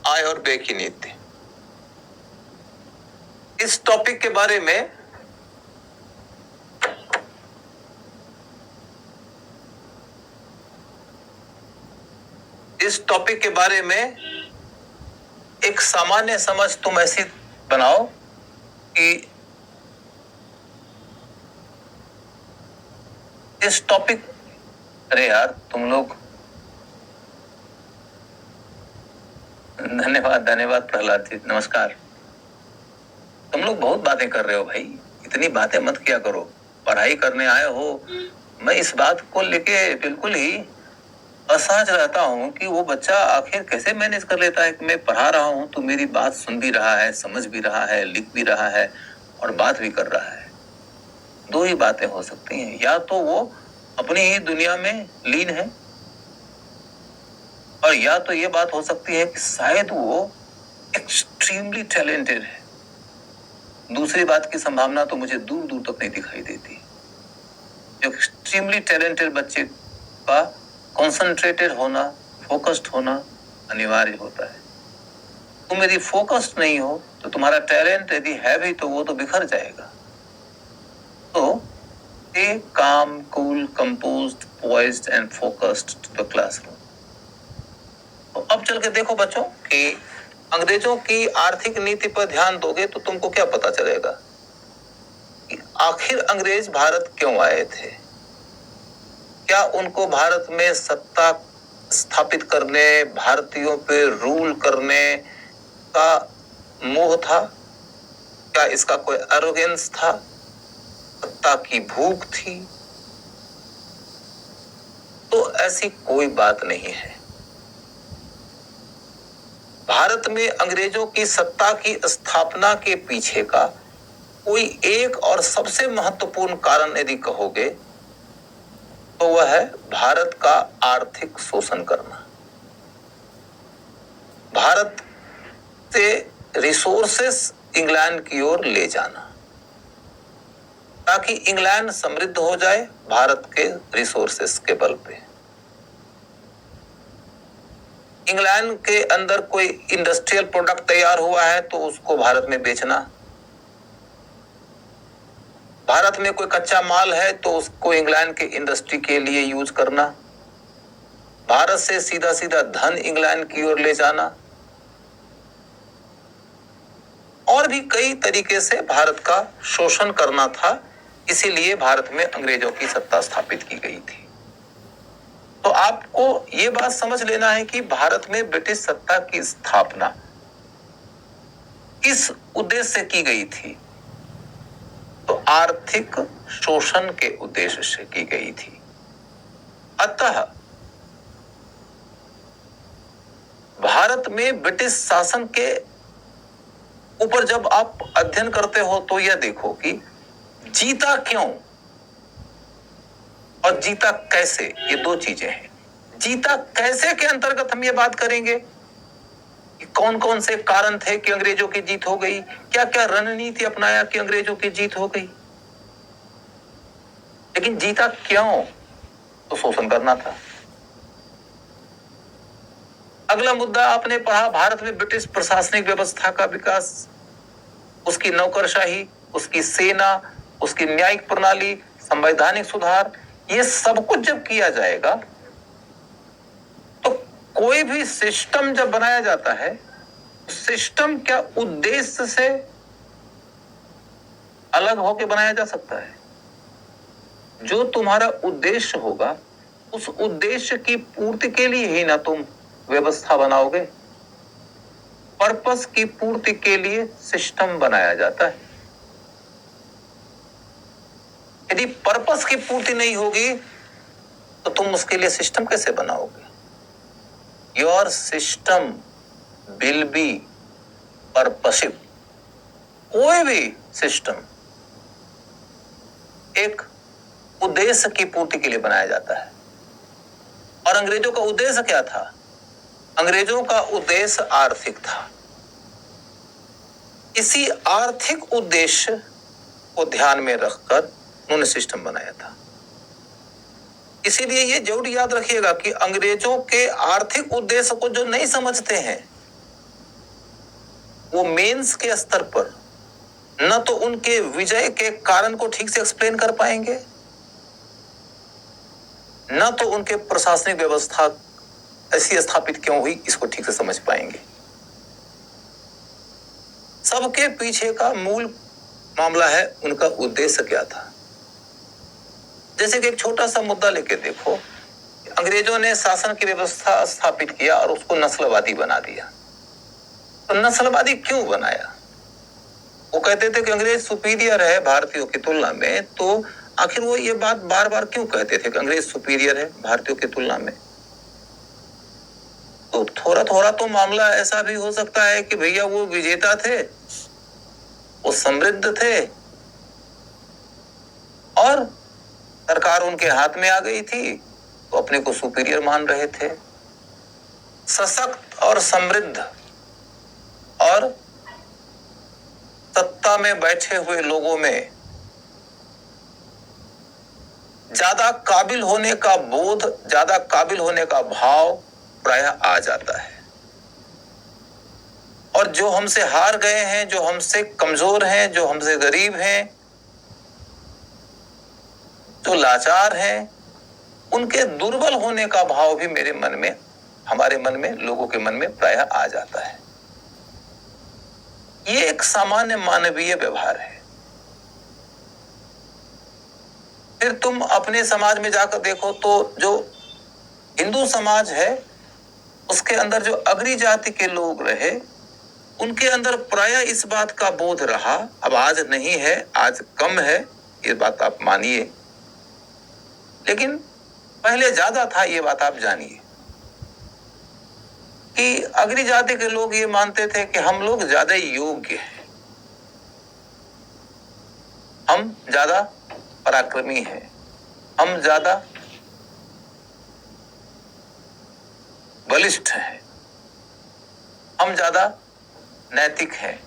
आय और व्यय की नीति। इस टॉपिक के बारे में इस टॉपिक के बारे में एक सामान्य समझ तुम ऐसी बनाओ कि इस टॉपिक, अरे यार तुम लोग, धन्यवाद प्रहलाद जी, नमस्कार। तुम लोग बहुत बातें कर रहे हो भाई, इतनी बातें मत किया करो, पढ़ाई करने आए हो। मैं इस बात को लेके बिल्कुल ही असहज रहता हूँ कि वो बच्चा आखिर कैसे मैनेज कर लेता है कि मैं पढ़ा रहा हूँ तो मेरी बात सुन भी रहा है, समझ भी रहा है, लिख भी रहा है और बात भी कर रहा है। दो ही बातें हो सकती हैं, या तो वो अपनी ही दुनिया में लीन है, और या तो ये बात हो सकती है कि शायद वो एक्सट्रीमली टैलेंटेड है। दूसरी बात की संभावना तो मुझे दूर दूर तक नहीं दिखाई देती। एक्सट्रीमली टैलेंटेड बच्चे का कॉन्सेंट्रेटेड होना, फोकस्ड होना अनिवार्य होता है। तुम यदि फोकस्ड नहीं हो तो तुम्हारा टैलेंट यदि है भी तो वो तो बिखर जाएगा। तो stay calm, cool, composed, poised and focused to the classroom. तो अब चल के देखो बच्चों कि अंग्रेजों की आर्थिक नीति पर ध्यान दोगे तो तुमको क्या पता चलेगा कि आखिर अंग्रेज भारत क्यों आए थे। क्या उनको भारत में सत्ता स्थापित करने, भारतीयों पे रूल करने का मोह था? क्या इसका कोई एरोगेंस था? सत्ता की भूख थी? तो ऐसी कोई बात नहीं है। भारत में अंग्रेजों की सत्ता की स्थापना के पीछे का कोई एक और सबसे महत्वपूर्ण कारण यदि कहोगे तो वह है भारत का आर्थिक शोषण करना, भारत से रिसोर्सेस इंग्लैंड की ओर ले जाना, ताकि इंग्लैंड समृद्ध हो जाए भारत के रिसोर्सेस के बल पे। इंग्लैंड के अंदर कोई इंडस्ट्रियल प्रोडक्ट तैयार हुआ है तो उसको भारत में बेचना, भारत में कोई कच्चा माल है तो उसको इंग्लैंड के इंडस्ट्री के लिए यूज करना, भारत से सीधा सीधा धन इंग्लैंड की ओर ले जाना, और भी कई तरीके से भारत का शोषण करना था। इसीलिए भारत में अंग्रेजों की सत्ता स्थापित की गई थी। तो आपको यह बात समझ लेना है कि भारत में ब्रिटिश सत्ता की स्थापना किस उद्देश्य से की गई थी, तो आर्थिक शोषण के उद्देश्य से की गई थी। अतः भारत में ब्रिटिश शासन के ऊपर जब आप अध्ययन करते हो तो यह देखो कि जीता क्यों और जीता कैसे, ये दो चीजें हैं। जीता कैसे के अंतर्गत हम ये बात करेंगे कि कौन कौन से कारण थे कि अंग्रेजों की जीत हो गई, क्या क्या रणनीति अपनाया कि अंग्रेजों की जीत हो गई। लेकिन जीता क्यों, तो शोषण करना था। अगला मुद्दा आपने पढ़ा, भारत में ब्रिटिश प्रशासनिक व्यवस्था का विकास, उसकी नौकरशाही, उसकी सेना, उसकी न्यायिक प्रणाली, संवैधानिक सुधार, ये सब कुछ जब किया जाएगा तो कोई भी सिस्टम जब बनाया जाता है, सिस्टम क्या उद्देश्य से अलग होकर बनाया जा सकता है? जो तुम्हारा उद्देश्य होगा उस उद्देश्य की पूर्ति के लिए ही ना तुम व्यवस्था बनाओगे। पर्पस की पूर्ति के लिए सिस्टम बनाया जाता है। यदि पर्पस की पूर्ति नहीं होगी तो तुम उसके लिए सिस्टम कैसे बनाओगे? Your system will be purposive. कोई भी सिस्टम एक उद्देश्य की पूर्ति के लिए बनाया जाता है। और अंग्रेजों का उद्देश्य क्या था? अंग्रेजों का उद्देश्य आर्थिक था। इसी आर्थिक उद्देश्य को ध्यान में रखकर उन्होंने सिस्टम बनाया था। इसीलिए ये जरूर याद रखिएगा कि अंग्रेजों के आर्थिक उद्देश्य को जो नहीं समझते हैं वो मेंस के स्तर पर न तो उनके विजय के कारण को ठीक से एक्सप्लेन कर पाएंगे, न तो उनके प्रशासनिक व्यवस्था ऐसी स्थापित क्यों हुई, इसको ठीक से समझ पाएंगे। सबके पीछे का मूल मामला है उनका उद्देश्य क्या था। जैसे कि एक छोटा सा मुद्दा लेके देखो, अंग्रेजों ने शासन की व्यवस्था स्थापित किया और उसको नस्लवादी बना दिया। तो नस्लवादी क्यों बनाया? वो कहते थे कि अंग्रेज सुपीरियर है भारतीयों की तुलना में, तो आखिर वो ये बात बार बार क्यों कहते थे कि अंग्रेज सुपीरियर है भारतीयों की तुलना में? तो थोड़ा थोड़ा तो मामला ऐसा भी हो सकता है कि भैया वो विजेता थे, वो समृद्ध थे और सरकार उनके हाथ में आ गई थी तो अपने को सुपीरियर मान रहे थे। सशक्त और समृद्ध और सत्ता में बैठे हुए लोगों में ज्यादा काबिल होने का बोध, ज्यादा काबिल होने का भाव प्रायः आ जाता है। और जो हमसे हार गए हैं, जो हमसे कमजोर हैं, जो हमसे गरीब हैं, जो लाचार हैं, उनके दुर्बल होने का भाव भी मेरे मन में, हमारे मन में, लोगों के मन में प्रायः आ जाता है। ये एक सामान्य मानवीय व्यवहार है। फिर तुम अपने समाज में जाकर देखो तो जो हिंदू समाज है उसके अंदर जो अग्री जाति के लोग रहे, उनके अंदर प्रायः इस बात का बोध रहा, अब आज नहीं है, आज कम है, ये बात आप मानिए, लेकिन पहले ज्यादा था, ये बात आप जानिए, कि अग्री जाति के लोग ये मानते थे कि हम लोग ज्यादा योग्य हैं, हम ज्यादा पराक्रमी हैं, हम ज्यादा बलिष्ठ हैं, हम ज्यादा नैतिक हैं,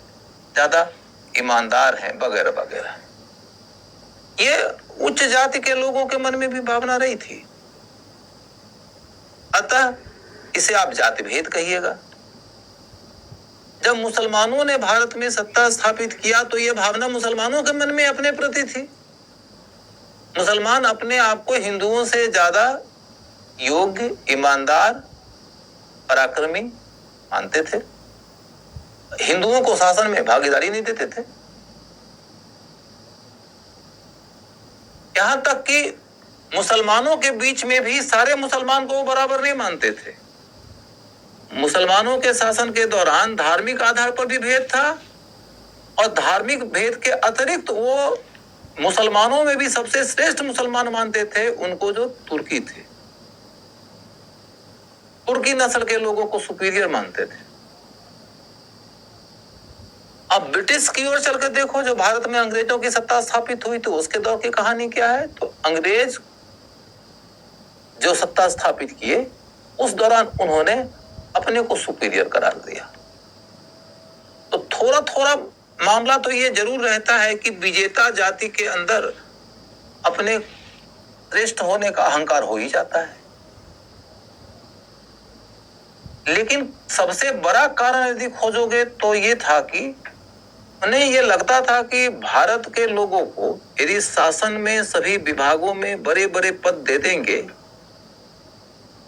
ज्यादा ईमानदार हैं, वगैरह वगैरह। ये उच्च जाति के लोगों के मन में भी भावना रही थी। अतः इसे आप जाति भेद कहिएगा। जब मुसलमानों ने भारत में सत्ता स्थापित किया तो यह भावना मुसलमानों के मन में अपने प्रति थी। मुसलमान अपने आप को हिंदुओं से ज्यादा योग्य, ईमानदार, पराक्रमी मानते थे। हिंदुओं को शासन में भागीदारी नहीं देते थे। यहां तक कि मुसलमानों के बीच में भी सारे मुसलमान को बराबर नहीं मानते थे। मुसलमानों के शासन के दौरान धार्मिक आधार पर भी भेद था और धार्मिक भेद के अतिरिक्त वो मुसलमानों में भी सबसे श्रेष्ठ मुसलमान मानते थे उनको जो तुर्की थे। तुर्की नस्ल के लोगों को सुपीरियर मानते थे। अब ब्रिटिश की ओर चलकर देखो, जो भारत में अंग्रेजों की सत्ता स्थापित हुई तो उसके दौर की कहानी क्या है। तो अंग्रेज जो सत्ता स्थापित किए उस दौरान उन्होंने अपने को सुपीरियर करार दिया। तो थोड़ा थोड़ा मामला तो ये जरूर रहता है कि विजेता जाति के अंदर अपने श्रेष्ठ होने का अहंकार हो ही जाता है। लेकिन सबसे बड़ा कारण यदि खोजोगे तो ये था कि उन्हें ये लगता था कि भारत के लोगों को यदि शासन में सभी विभागों में बड़े बड़े पद दे देंगे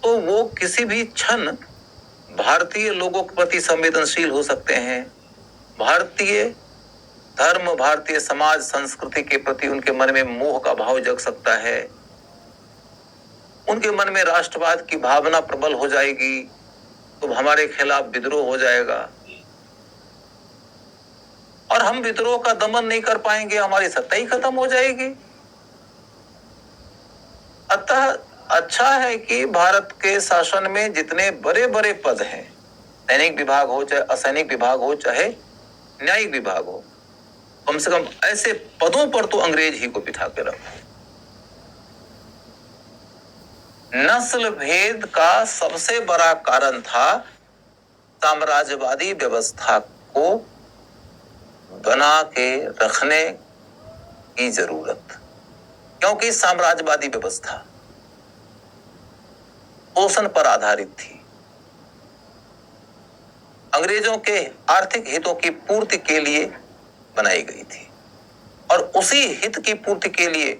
तो वो किसी भी क्षण भारतीय लोगों के प्रति संवेदनशील हो सकते हैं। भारतीय धर्म, भारतीय समाज, संस्कृति के प्रति उनके मन में मोह का भाव जग सकता है। उनके मन में राष्ट्रवाद की भावना प्रबल हो जाएगी, तो हमारे खिलाफ विद्रोह हो जाएगा और हम विद्रोह का दमन नहीं कर पाएंगे, हमारी सत्ता ही खत्म हो जाएगी। अतः अच्छा है कि भारत के शासन में जितने बड़े बड़े पद हैं, सैनिक विभाग हो चाहे असैनिक विभाग हो चाहे न्यायिक विभाग हो, कम से कम ऐसे पदों पर तो अंग्रेज ही को बिठा के रखो। नस्ल भेद का सबसे बड़ा कारण था साम्राज्यवादी व्यवस्था को बना के रखने की जरूरत, क्योंकि साम्राज्यवादी व्यवस्था शोषण पर आधारित थी। अंग्रेजों के आर्थिक हितों की पूर्ति के लिए बनाई गई थी और उसी हित की पूर्ति के लिए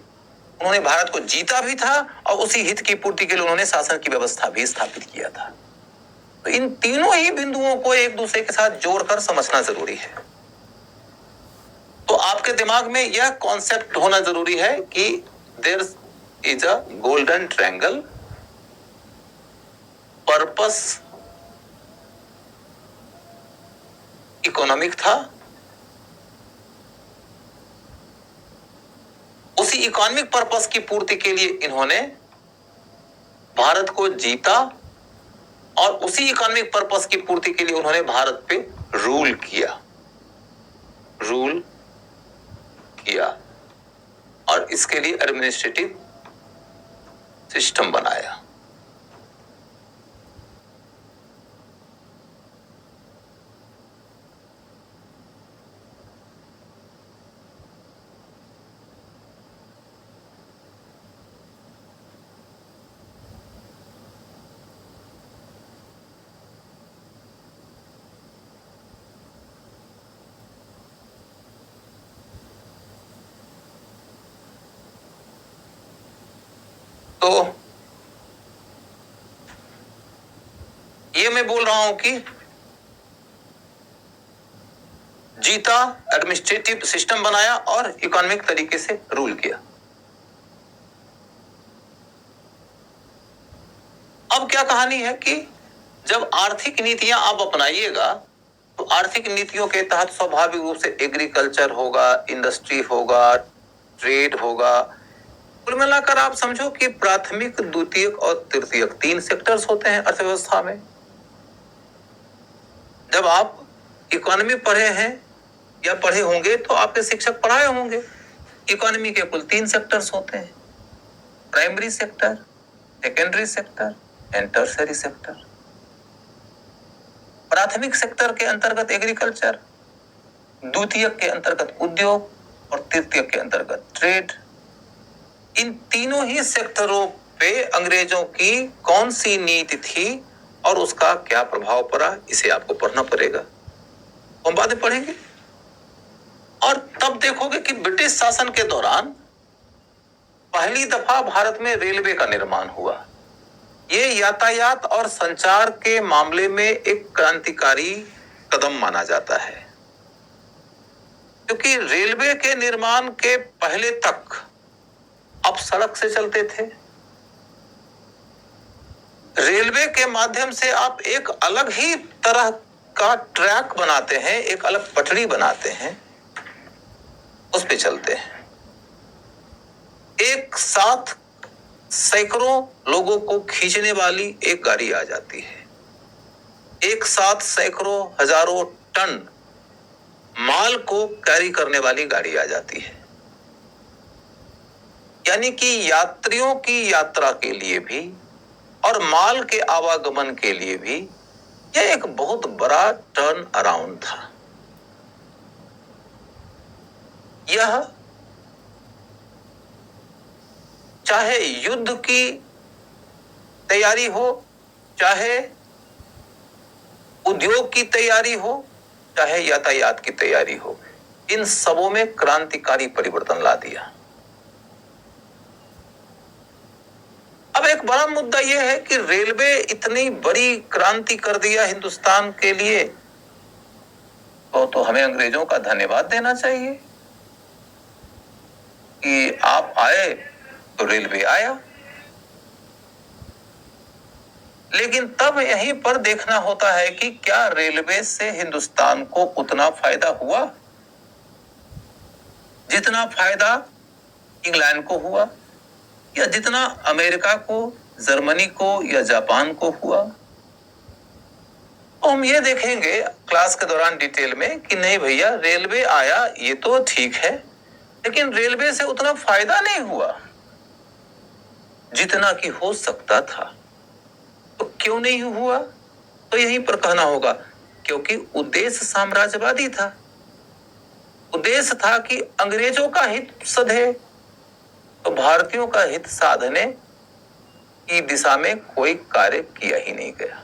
उन्होंने भारत को जीता भी था और उसी हित की पूर्ति के लिए उन्होंने शासन की व्यवस्था भी स्थापित किया था। तो इन तीनों ही बिंदुओं को एक दूसरे के साथ जोड़कर समझना जरूरी है। तो आपके दिमाग में यह कॉन्सेप्ट होना जरूरी है कि there is a golden triangle, purpose economic था, उसी इकोनॉमिक पर्पस की पूर्ति के लिए इन्होंने भारत को जीता और उसी इकोनॉमिक पर्पस की पूर्ति के लिए उन्होंने भारत पे रूल किया और इसके लिए एडमिनिस्ट्रेटिव सिस्टम बनाया। तो ये मैं बोल रहा हूं कि जीता, एडमिनिस्ट्रेटिव सिस्टम बनाया और इकोनॉमिक तरीके से रूल किया। अब क्या कहानी है कि जब आर्थिक नीतियां आप अपनाइएगा तो आर्थिक नीतियों के तहत स्वाभाविक रूप से एग्रीकल्चर होगा, इंडस्ट्री होगा, ट्रेड होगा। कुल मिलाकर आप समझो कि प्राथमिक, द्वितीयक और तृतीयक 3 सेक्टर्स होते हैं अर्थव्यवस्था में। जब आप इकोनॉमी पढ़े हैं या पढ़े होंगे तो आपके शिक्षक पढ़ाए होंगे। इकोनॉमी के कुल 3 सेक्टर्स होते हैं, primary sector, secondary sector and tertiary sector. प्राथमिक सेक्टर के अंतर्गत एग्रीकल्चर, द्वितीयक के अंतर्गत उद्योग और तृतीयक के अंतर्गत ट्रेड। इन तीनों ही सेक्टरों पे अंग्रेजों की कौन सी नीति थी और उसका क्या प्रभाव पड़ा, इसे आपको पढ़ना पड़ेगा। हम बाद में पढ़ेंगे और तब देखोगे कि ब्रिटिश शासन के दौरान पहली दफा भारत में रेलवे का निर्माण हुआ। ये यातायात और संचार के मामले में एक क्रांतिकारी कदम माना जाता है, क्योंकि रेलवे के निर्माण के पहले तक आप सड़क से चलते थे। रेलवे के माध्यम से आप एक अलग ही तरह का ट्रैक बनाते हैं, एक अलग पटरी बनाते हैं, उस पे चलते हैं। एक साथ सैकड़ों लोगों को खींचने वाली एक गाड़ी आ जाती है, एक साथ सैकड़ों हजारों टन माल को कैरी करने वाली गाड़ी आ जाती है। यानी कि यात्रियों की यात्रा के लिए भी और माल के आवागमन के लिए भी यह एक बहुत बड़ा टर्न अराउंड था। यह चाहे युद्ध की तैयारी हो, चाहे उद्योग की तैयारी हो, चाहे यातायात की तैयारी हो, इन सबों में क्रांतिकारी परिवर्तन ला दिया। अब एक बड़ा मुद्दा यह है कि रेलवे इतनी बड़ी क्रांति कर दिया हिंदुस्तान के लिए, तो हमें अंग्रेजों का धन्यवाद देना चाहिए कि आप आए तो रेलवे आया। लेकिन तब यहीं पर देखना होता है कि क्या रेलवे से हिंदुस्तान को उतना फायदा हुआ जितना फायदा इंग्लैंड को हुआ, या जितना अमेरिका को, जर्मनी को या जापान को हुआ। तो हम ये देखेंगे क्लास के दौरान डिटेल में कि नहीं भैया, रेलवे आया ये तो ठीक है, लेकिन रेलवे से उतना फायदा नहीं हुआ जितना कि हो सकता था। तो क्यों नहीं हुआ? तो यहीं पर कहना होगा, क्योंकि उद्देश्य साम्राज्यवादी था। उद्देश्य था कि अंग्रेजों का हित सधे, तो भारतीयों का हित साधने की दिशा में कोई कार्य किया ही नहीं गया।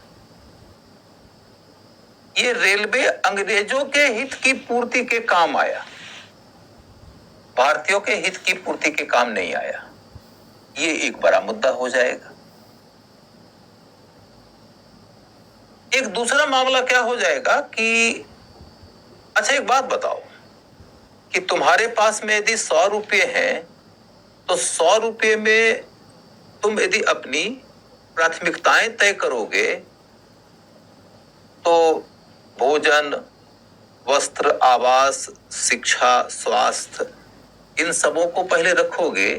ये रेलवे अंग्रेजों के हित की पूर्ति के काम आया, भारतीयों के हित की पूर्ति के काम नहीं आया। ये एक बड़ा मुद्दा हो जाएगा। एक दूसरा मामला क्या हो जाएगा कि अच्छा एक बात बताओ कि तुम्हारे पास में यदि 100 रुपये हैं तो 100 रुपये में तुम यदि अपनी प्राथमिकताएं तय करोगे तो भोजन, वस्त्र, आवास, शिक्षा, स्वास्थ्य, इन सबों को पहले रखोगे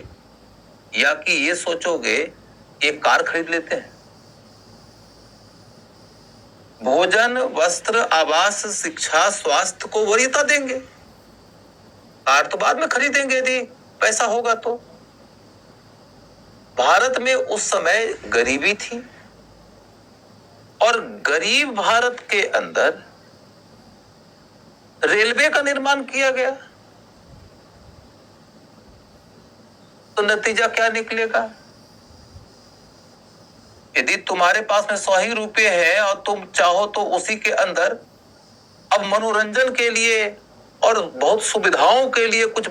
या कि ये सोचोगे एक कार खरीद लेते हैं? भोजन, वस्त्र, आवास, शिक्षा, स्वास्थ्य को वरीयता देंगे, कार तो बाद में खरीदेंगे यदि पैसा होगा तो। भारत में उस समय गरीबी थी और गरीब भारत के अंदर रेलवे का निर्माण किया गया, तो नतीजा क्या निकलेगा? यदि तुम्हारे पास में 100 ही रुपये है और तुम चाहो तो उसी के अंदर अब मनोरंजन के लिए और बहुत सुविधाओं के लिए कुछ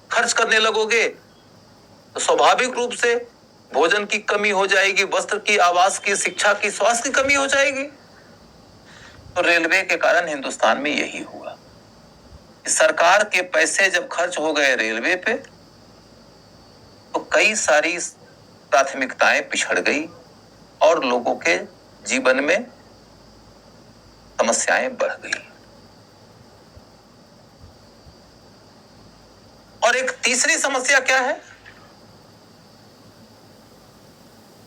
खर्च करने लगोगे तो स्वाभाविक रूप से भोजन की कमी हो जाएगी, वस्त्र की, आवास की, शिक्षा की, स्वास्थ्य की कमी हो जाएगी। तो रेलवे के कारण हिंदुस्तान में यही हुआ। सरकार के पैसे जब खर्च हो गए रेलवे पे तो कई सारी प्राथमिकताएं पिछड़ गई और लोगों के जीवन में समस्याएं बढ़ गई। और एक तीसरी समस्या क्या है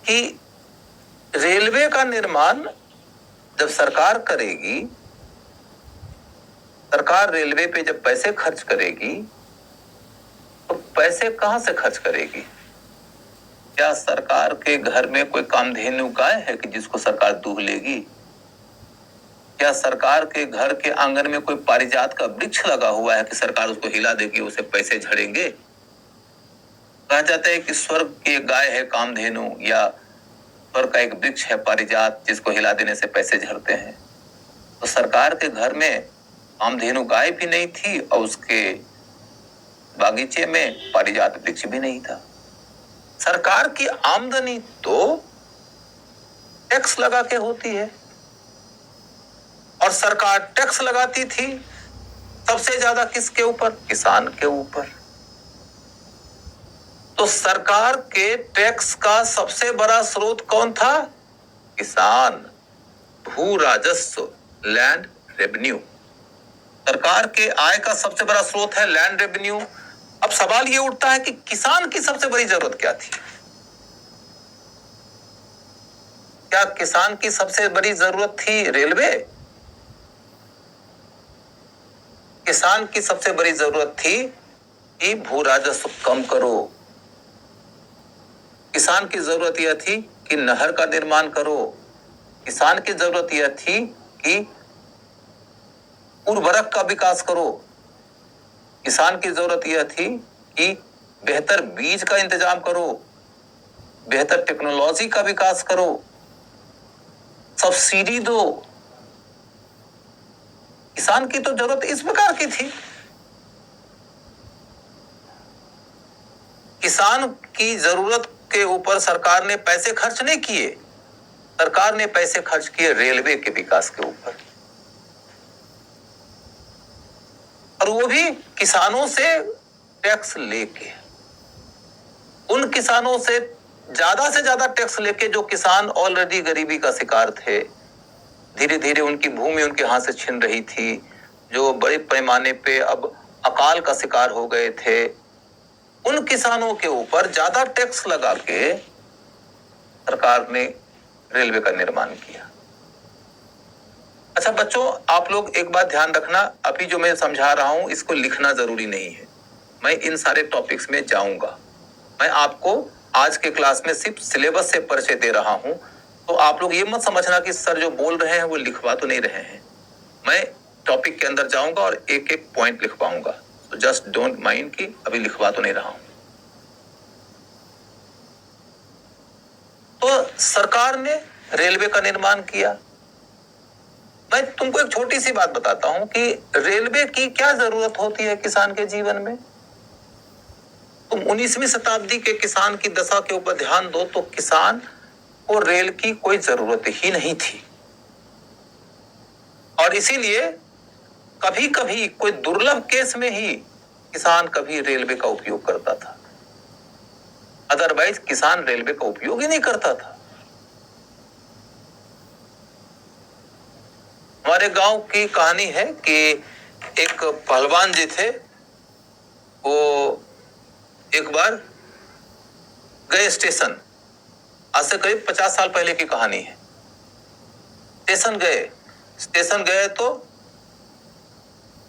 कि रेलवे का निर्माण जब सरकार करेगी, सरकार रेलवे पे जब पैसे खर्च करेगी तो पैसे कहां से खर्च करेगी? क्या सरकार के घर में कोई कामधेनु गाय है कि जिसको सरकार दूध लेगी? क्या सरकार के घर के आंगन में कोई पारिजात का वृक्ष लगा हुआ है कि सरकार उसको हिला देगी, उसे पैसे झड़ेंगे? कहा जाता है कि स्वर्ग की गाय है कामधेनु या स्वर्ग का एक वृक्ष है पारिजात जिसको हिला देने से पैसे झड़ते हैं। तो सरकार के घर में कामधेनु गाय भी नहीं थी और उसके बागीचे में पारिजात वृक्ष भी नहीं था। सरकार की आमदनी तो टैक्स लगा के होती है और सरकार टैक्स लगाती थी सबसे ज्यादा किसके ऊपर? किसान के ऊपर। तो सरकार के टैक्स का सबसे बड़ा स्रोत कौन था? किसान। भू राजस्व, लैंड रेवेन्यू। सरकार के आय का सबसे बड़ा स्रोत है लैंड रेवेन्यू। अब सवाल यह उठता है कि किसान की सबसे बड़ी जरूरत क्या थी? क्या किसान की सबसे बड़ी जरूरत थी रेलवे? किसान की सबसे बड़ी जरूरत थी कि भू राजस्व कम करो। किसान की जरूरत यह थी कि नहर का निर्माण करो। किसान की जरूरत यह थी कि उर्वरक का विकास करो। किसान की जरूरत यह थी कि बेहतर बीज का इंतजाम करो, बेहतर टेक्नोलॉजी का विकास करो, सब्सिडी दो। किसान की तो जरूरत इस प्रकार की थी। किसान की जरूरत के ऊपर सरकार ने पैसे खर्च नहीं किए, सरकार ने पैसे खर्च किए रेलवे के विकास के ऊपर, और वो भी किसानों से टैक्स लेके। उन किसानों से ज्यादा टैक्स लेके जो किसान ऑलरेडी गरीबी का शिकार थे, धीरे धीरे उनकी भूमि उनके हाथ से छिन रही थी, जो बड़े पैमाने पे अब अकाल का शिकार हो गए थे, उन किसानों के ऊपर ज्यादा टैक्स लगा के सरकार ने रेलवे का निर्माण किया। अच्छा बच्चों, आप लोग एक बात ध्यान रखना, अभी जो मैं समझा रहा हूं इसको लिखना जरूरी नहीं है। मैं इन सारे टॉपिक्स में जाऊंगा। मैं आपको आज के क्लास में सिर्फ सिलेबस से परिचय दे रहा हूं, तो आप लोग ये मत समझना कि सर जो बोल रहे हैं वो लिखवा तो नहीं रहे हैं। मैं टॉपिक के अंदर जाऊंगा और एक एक पॉइंट लिखवाऊंगा, तो जस्ट डोंट माइंड कि अभी लिखवा तो नहीं रहा हूं। तो सरकार ने रेलवे का निर्माण किया। मैं तुमको एक छोटी सी बात बताता हूं कि रेलवे की क्या जरूरत होती है किसान के जीवन में। तुम 19वीं शताब्दी के किसान की दशा के ऊपर ध्यान दो तो किसान को रेल की कोई जरूरत ही नहीं थी, और इसीलिए कभी कभी कोई दुर्लभ केस में ही किसान कभी रेलवे का उपयोग करता था, अदरवाइज किसान रेलवे का उपयोग ही नहीं करता था। हमारे गांव की कहानी है कि एक पहलवान जी थे, वो एक बार गए स्टेशन, आज से करीब 50 साल पहले की कहानी है। स्टेशन गए तो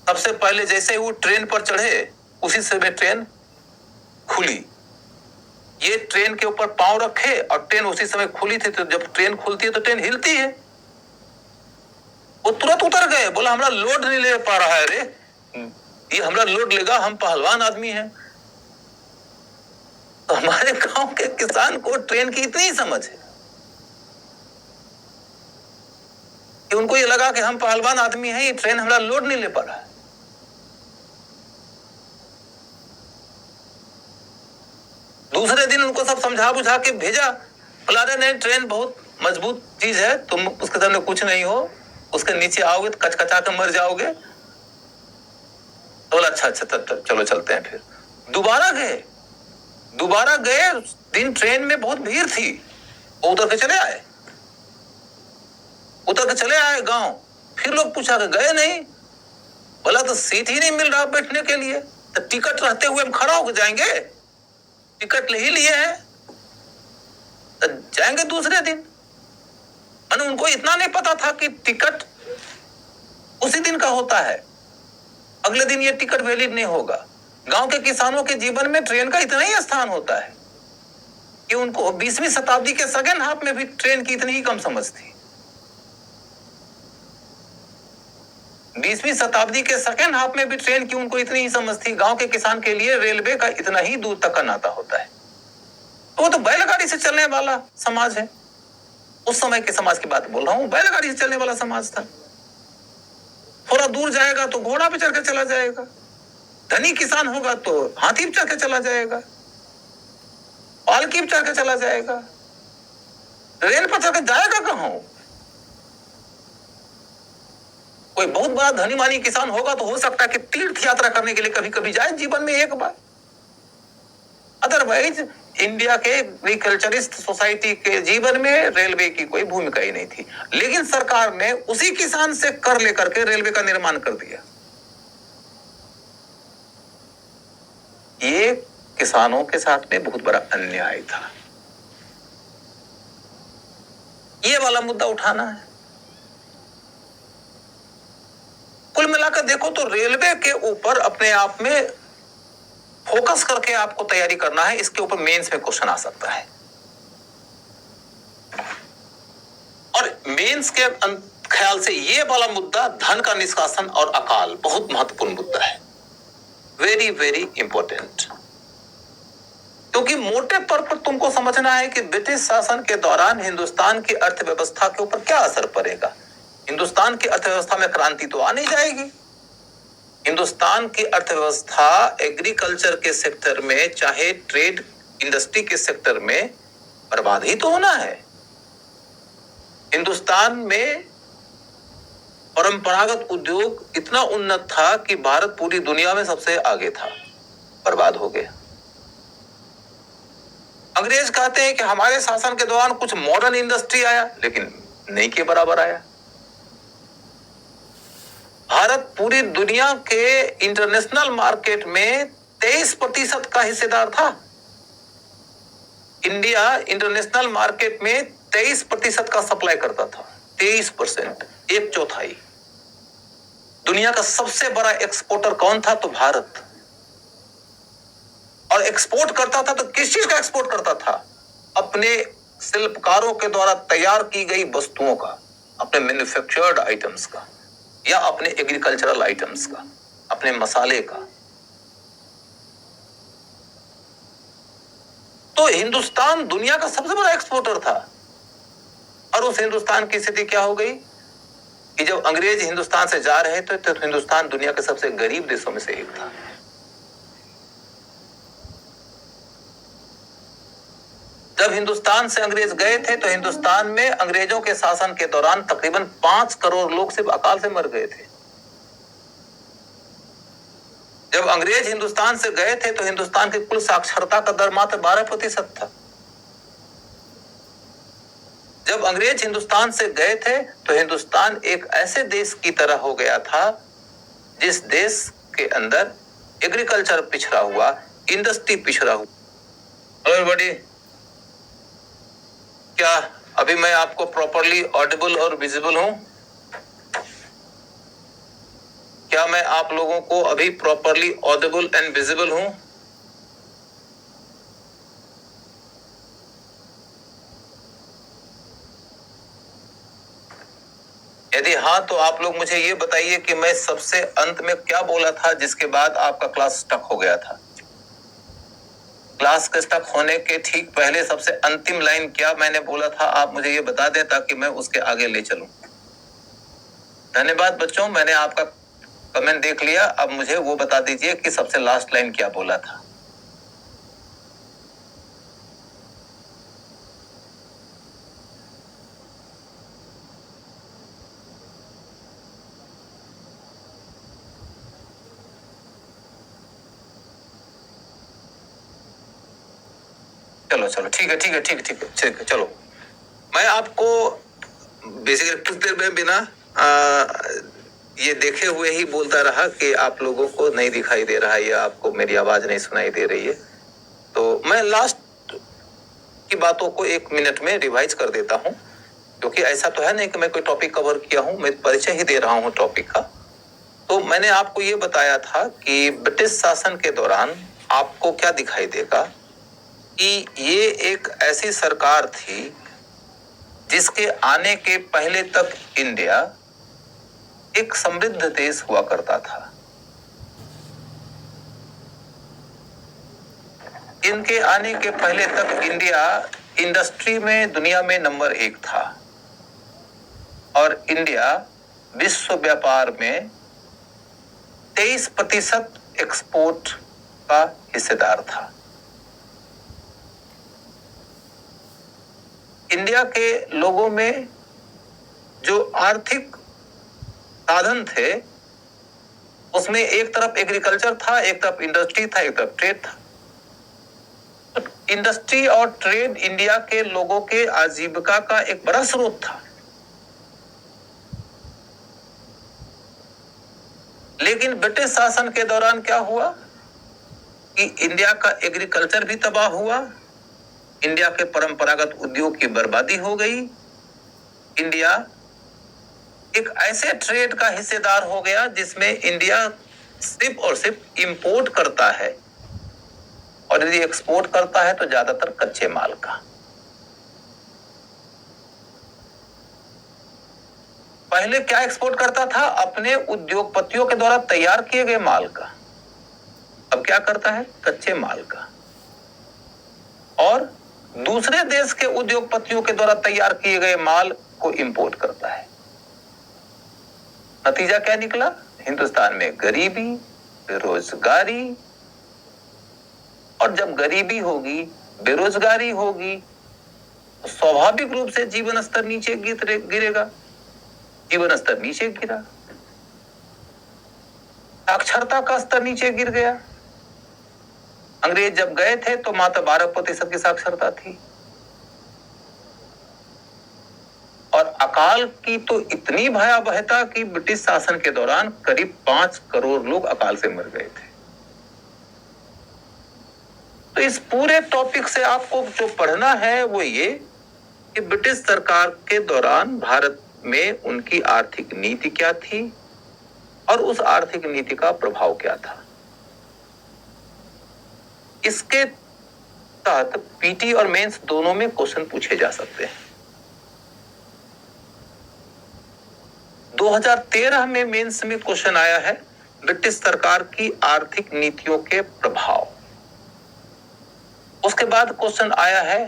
सबसे पहले जैसे ही वो ट्रेन पर चढ़े उसी समय ट्रेन खुली। ये ट्रेन के ऊपर पांव रखे और ट्रेन उसी समय खुली थी, तो जब ट्रेन खुलती है तो ट्रेन हिलती है। वो तुरंत उतर गए, बोला हमरा लोड नहीं ले पा रहा है रे, ये हमरा लोड लेगा, हम पहलवान आदमी हैं। तो हमारे गांव के किसान को ट्रेन की इतनी समझ है कि उनको ये लगा कि हम पहलवान आदमी हैं, ये ट्रेन हमरा लोड नहीं ले पा रहा है। दूसरे दिन उनको सब समझा बुझा के भेजा, बोला रहे नहीं, ट्रेन बहुत मजबूत चीज है, तुम उसके सामने कुछ नहीं हो, उसके नीचे आओगे तो कचकचा के मर जाओगे। तो बोला अच्छा तब चलो चलते हैं। फिर दोबारा गए, दिन ट्रेन में बहुत भीड़ थी, वो उतर के चले आए गांव। फिर लोग पूछा कि गए नहीं, बोला तो सीट ही नहीं मिल रहा बैठने के लिए, तो टिकट रहते हुए हम खड़ा होकर जाएंगे, टिकट ले ही लिए हैं तो जाएंगे दूसरे दिन। उनको इतना नहीं पता था कि टिकट उसी दिन का होता है, अगले दिन ये टिकट वैलिड नहीं होगा। गांव के किसानों के जीवन में ट्रेन का इतना ही स्थान होता है कि उनको 20वीं शताब्दी के सेकेंड हाफ में भी ट्रेन की इतनी ही कम समझ थी। 20वीं शताब्दी के सेकेंड हाफ में भी ट्रेन की उनको इतनी ही समझ थी। गांव के किसान के लिए रेलवे का इतना ही दूर तक का नाता होता है। वो तो बैलगाड़ी से चलने वाला समाज है, उस समय के समाज की बात बोल रहा हूं, बैलगाड़ी से चलने वाला समाज था। थोड़ा दूर जाएगा तो घोड़ा पे चढ़ के चला जाएगा, धनी किसान होगा तो हाथी पे चढ़ के चला जाएगा, पालकी पे चढ़ के चला जाएगा, रेल पर चढ़ के जाएगा कहां? कोई बहुत बड़ा धनी मानी किसान होगा तो हो सकता है कि तीर्थ यात्रा करने के लिए कभी कभी जाए जीवन में एक बार। अदरवाइज इंडिया के एग्रीकल्चरिस्ट सोसाइटी के जीवन में रेलवे की कोई भूमिका ही नहीं थी। लेकिन सरकार ने उसी किसान से कर लेकर के रेलवे का निर्माण कर दिया। ये किसानों के साथ में बहुत बड़ा अन्याय था। ये वाला मुद्दा उठाना है। कुल मिलाकर देखो तो रेलवे के ऊपर अपने आप में फोकस करके आपको तैयारी करना है। इसके ऊपर मेंस में क्वेश्चन आ सकता है, और मेंस के ख्याल से ये वाला मुद्दा धन का निष्कासन और अकाल बहुत महत्वपूर्ण मुद्दा है, वेरी वेरी इंपॉर्टेंट। क्योंकि मोटे तौर पर तुमको समझना है कि ब्रिटिश शासन के दौरान हिंदुस्तान की अर्थव्यवस्था के ऊपर क्या असर पड़ेगा। हिंदुस्तान की अर्थव्यवस्था में क्रांति तो आ नहीं जाएगी। हिंदुस्तान की अर्थव्यवस्था एग्रीकल्चर के सेक्टर में चाहे ट्रेड इंडस्ट्री के सेक्टर में बर्बाद ही तो होना है। हिंदुस्तान में परंपरागत उद्योग इतना उन्नत था कि भारत पूरी दुनिया में सबसे आगे था, बर्बाद हो गया। अंग्रेज कहते हैं कि हमारे शासन के दौरान कुछ मॉडर्न इंडस्ट्री आया, लेकिन नहीं के बराबर आया। भारत पूरी दुनिया के इंटरनेशनल मार्केट में 23% का हिस्सेदार था। इंडिया इंटरनेशनल मार्केट में 23% का सप्लाई करता था। 23%, 1/4। दुनिया का सबसे बड़ा एक्सपोर्टर कौन था? तो भारत। और एक्सपोर्ट करता था तो किस चीज का एक्सपोर्ट करता था? अपने शिल्पकारों के द्वारा तैयार की गई वस्तुओं का, अपने मैन्युफैक्चर्ड आइटम्स का, या अपने एग्रीकल्चरल आइटम्स का, अपने मसाले का। तो हिंदुस्तान दुनिया का सबसे बड़ा एक्सपोर्टर था। और उस हिंदुस्तान की स्थिति क्या हो गई कि जब अंग्रेज हिंदुस्तान से जा रहे थे तो हिंदुस्तान दुनिया के सबसे गरीब देशों में से एक था। जब हिंदुस्तान से अंग्रेज गए थे तो हिंदुस्तान में अंग्रेजों के शासन के दौरान तकरीबन 5 करोड़ लोग सिर्फ अकाल से मर गए थे। जब अंग्रेज हिंदुस्तान से गए थे तो हिंदुस्तान की कुल साक्षरता का दर मात्र 12% था। जब अंग्रेज हिंदुस्तान से गए थे तो हिंदुस्तान एक ऐसे देश की तरह हो गया था जिस देश के अंदर एग्रीकल्चर पिछड़ा हुआ, इंडस्ट्री पिछड़ा हुआ। हेलो एवरीबॉडी, क्या अभी मैं आपको प्रॉपरली ऑडिबल और विजिबल हूं? क्या मैं आप लोगों को अभी प्रॉपरली ऑडिबल एंड विजिबल हूं? यदि हाँ तो आप लोग मुझे ये बताइए कि मैं सबसे अंत में क्या बोला था जिसके बाद आपका क्लास स्टक हो गया था। क्लास के स्टक होने के ठीक पहले सबसे अंतिम लाइन क्या मैंने बोला था, आप मुझे ये बता दें ताकि मैं उसके आगे ले चलूं। धन्यवाद बच्चों, मैंने आपका कमेंट देख लिया। अब मुझे वो बता दीजिए कि सबसे लास्ट लाइन क्या बोला था। चलो ठीक है, चलो मैं आपको बेसिकली कुछ देर में बिना ये देखे हुए ही बोलता रहा कि आप लोगों को नहीं दिखाई दे रहा है या आपको मेरी आवाज नहीं सुनाई दे रही है, तो मैं लास्ट की बातों को 1 मिनट में रिवाइज कर देता हूं, क्योंकि ऐसा तो है नहीं कि मैं कोई टॉपिक कवर किया हूं, मैं परिचय ही दे रहा हूं टॉपिक का। तो मैंने आपको ये बताया था कि ब्रिटिश शासन के दौरान आपको क्या दिखाई देगा कि ये एक ऐसी सरकार थी जिसके आने के पहले तक इंडिया एक समृद्ध देश हुआ करता था। इनके आने के पहले तक इंडिया इंडस्ट्री में दुनिया में नंबर 1 था और इंडिया विश्व व्यापार में 23% एक्सपोर्ट का हिस्सेदार था। इंडिया के लोगों में जो आर्थिक साधन थे उसमें एक तरफ एग्रीकल्चर था, एक तरफ इंडस्ट्री था, एक तरफ ट्रेड था। इंडस्ट्री और ट्रेड इंडिया के लोगों के आजीविका का एक बड़ा स्रोत था। लेकिन ब्रिटिश शासन के दौरान क्या हुआ कि इंडिया का एग्रीकल्चर भी तबाह हुआ, इंडिया के परंपरागत उद्योग की बर्बादी हो गई। इंडिया एक ऐसे ट्रेड का हिस्सेदार हो गया जिसमें इंडिया सिर्फ और सिर्फ इंपोर्ट करता है और यदि एक्सपोर्ट करता है तो ज्यादातर कच्चे माल का। पहले क्या एक्सपोर्ट करता था? अपने उद्योगपतियों के द्वारा तैयार किए गए माल का। अब क्या करता है? कच्चे माल का। और दूसरे देश के उद्योगपतियों के द्वारा तैयार किए गए माल को इंपोर्ट करता है। नतीजा क्या निकला? हिंदुस्तान में गरीबी, बेरोजगारी, और जब गरीबी होगी, बेरोजगारी होगी तो स्वाभाविक रूप से जीवन स्तर नीचे गिरेगा। जीवन स्तर नीचे गिरा, साक्षरता का स्तर नीचे गिर गया। अंग्रेज जब गए थे तो मात्र 12% की साक्षरता थी और अकाल की तो इतनी भयावहता कि ब्रिटिश शासन के दौरान करीब 5 करोड़ लोग अकाल से मर गए थे। तो इस पूरे टॉपिक से आपको जो पढ़ना है वो ये कि ब्रिटिश सरकार के दौरान भारत में उनकी आर्थिक नीति क्या थी और उस आर्थिक नीति का प्रभाव क्या था। इसके तहत पीटी और मेंस दोनों में क्वेश्चन पूछे जा सकते हैं। 2013 में मेंस में क्वेश्चन आया है ब्रिटिश सरकार की आर्थिक नीतियों के प्रभाव। उसके बाद क्वेश्चन आया है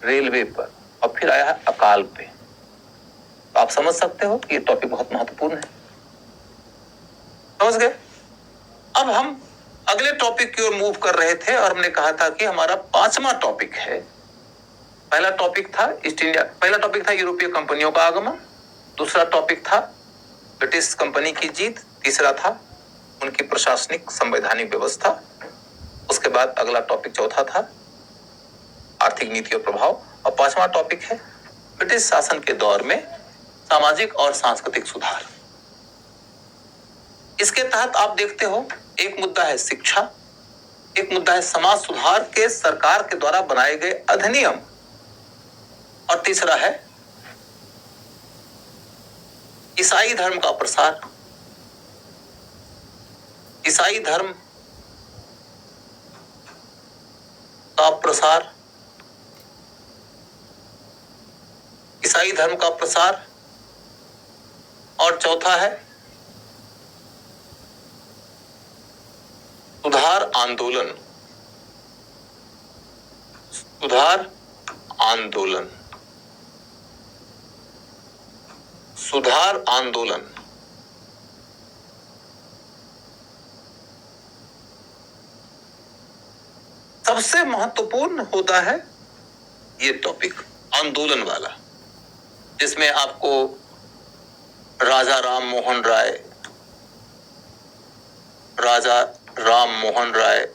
रेलवे पर और फिर आया है अकाल पे। तो आप समझ सकते हो कि ये टॉपिक बहुत महत्वपूर्ण है। समझ गए? अब हम अगले टॉपिक की ओर मूव कर रहे थे और हमने कहा था कि हमारा 5वां टॉपिक है पहला टॉपिक था यूरोपीय कंपनियों का आगमन, दूसरा टॉपिक था ब्रिटिश कंपनी की जीत, तीसरा था उनकी प्रशासनिक संवैधानिक व्यवस्था, उसके बाद अगला टॉपिक चौथा था आर्थिक नीति और प्रभाव, और पांचवा टॉपिक है ब्रिटिश शासन के दौर में सामाजिक और सांस्कृतिक सुधार। इसके तहत आप देखते हो एक मुद्दा है शिक्षा, एक मुद्दा है समाज सुधार के सरकार के द्वारा बनाए गए अधिनियम, और तीसरा है ईसाई धर्म का प्रसार। ईसाई धर्म का प्रसार, ईसाई धर्म का प्रसार, और चौथा है सुधार आंदोलन। सुधार आंदोलन, सुधार आंदोलन। सबसे महत्वपूर्ण होता है ये टॉपिक आंदोलन वाला, जिसमें आपको राजा राम मोहन राय,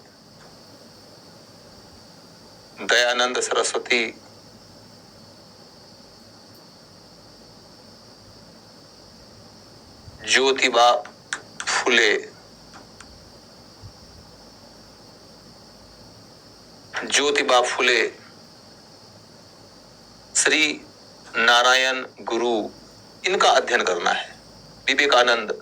दयानंद सरस्वती, ज्योतिबा फुले, श्री नारायण गुरु, इनका अध्ययन करना है। विवेकानंद,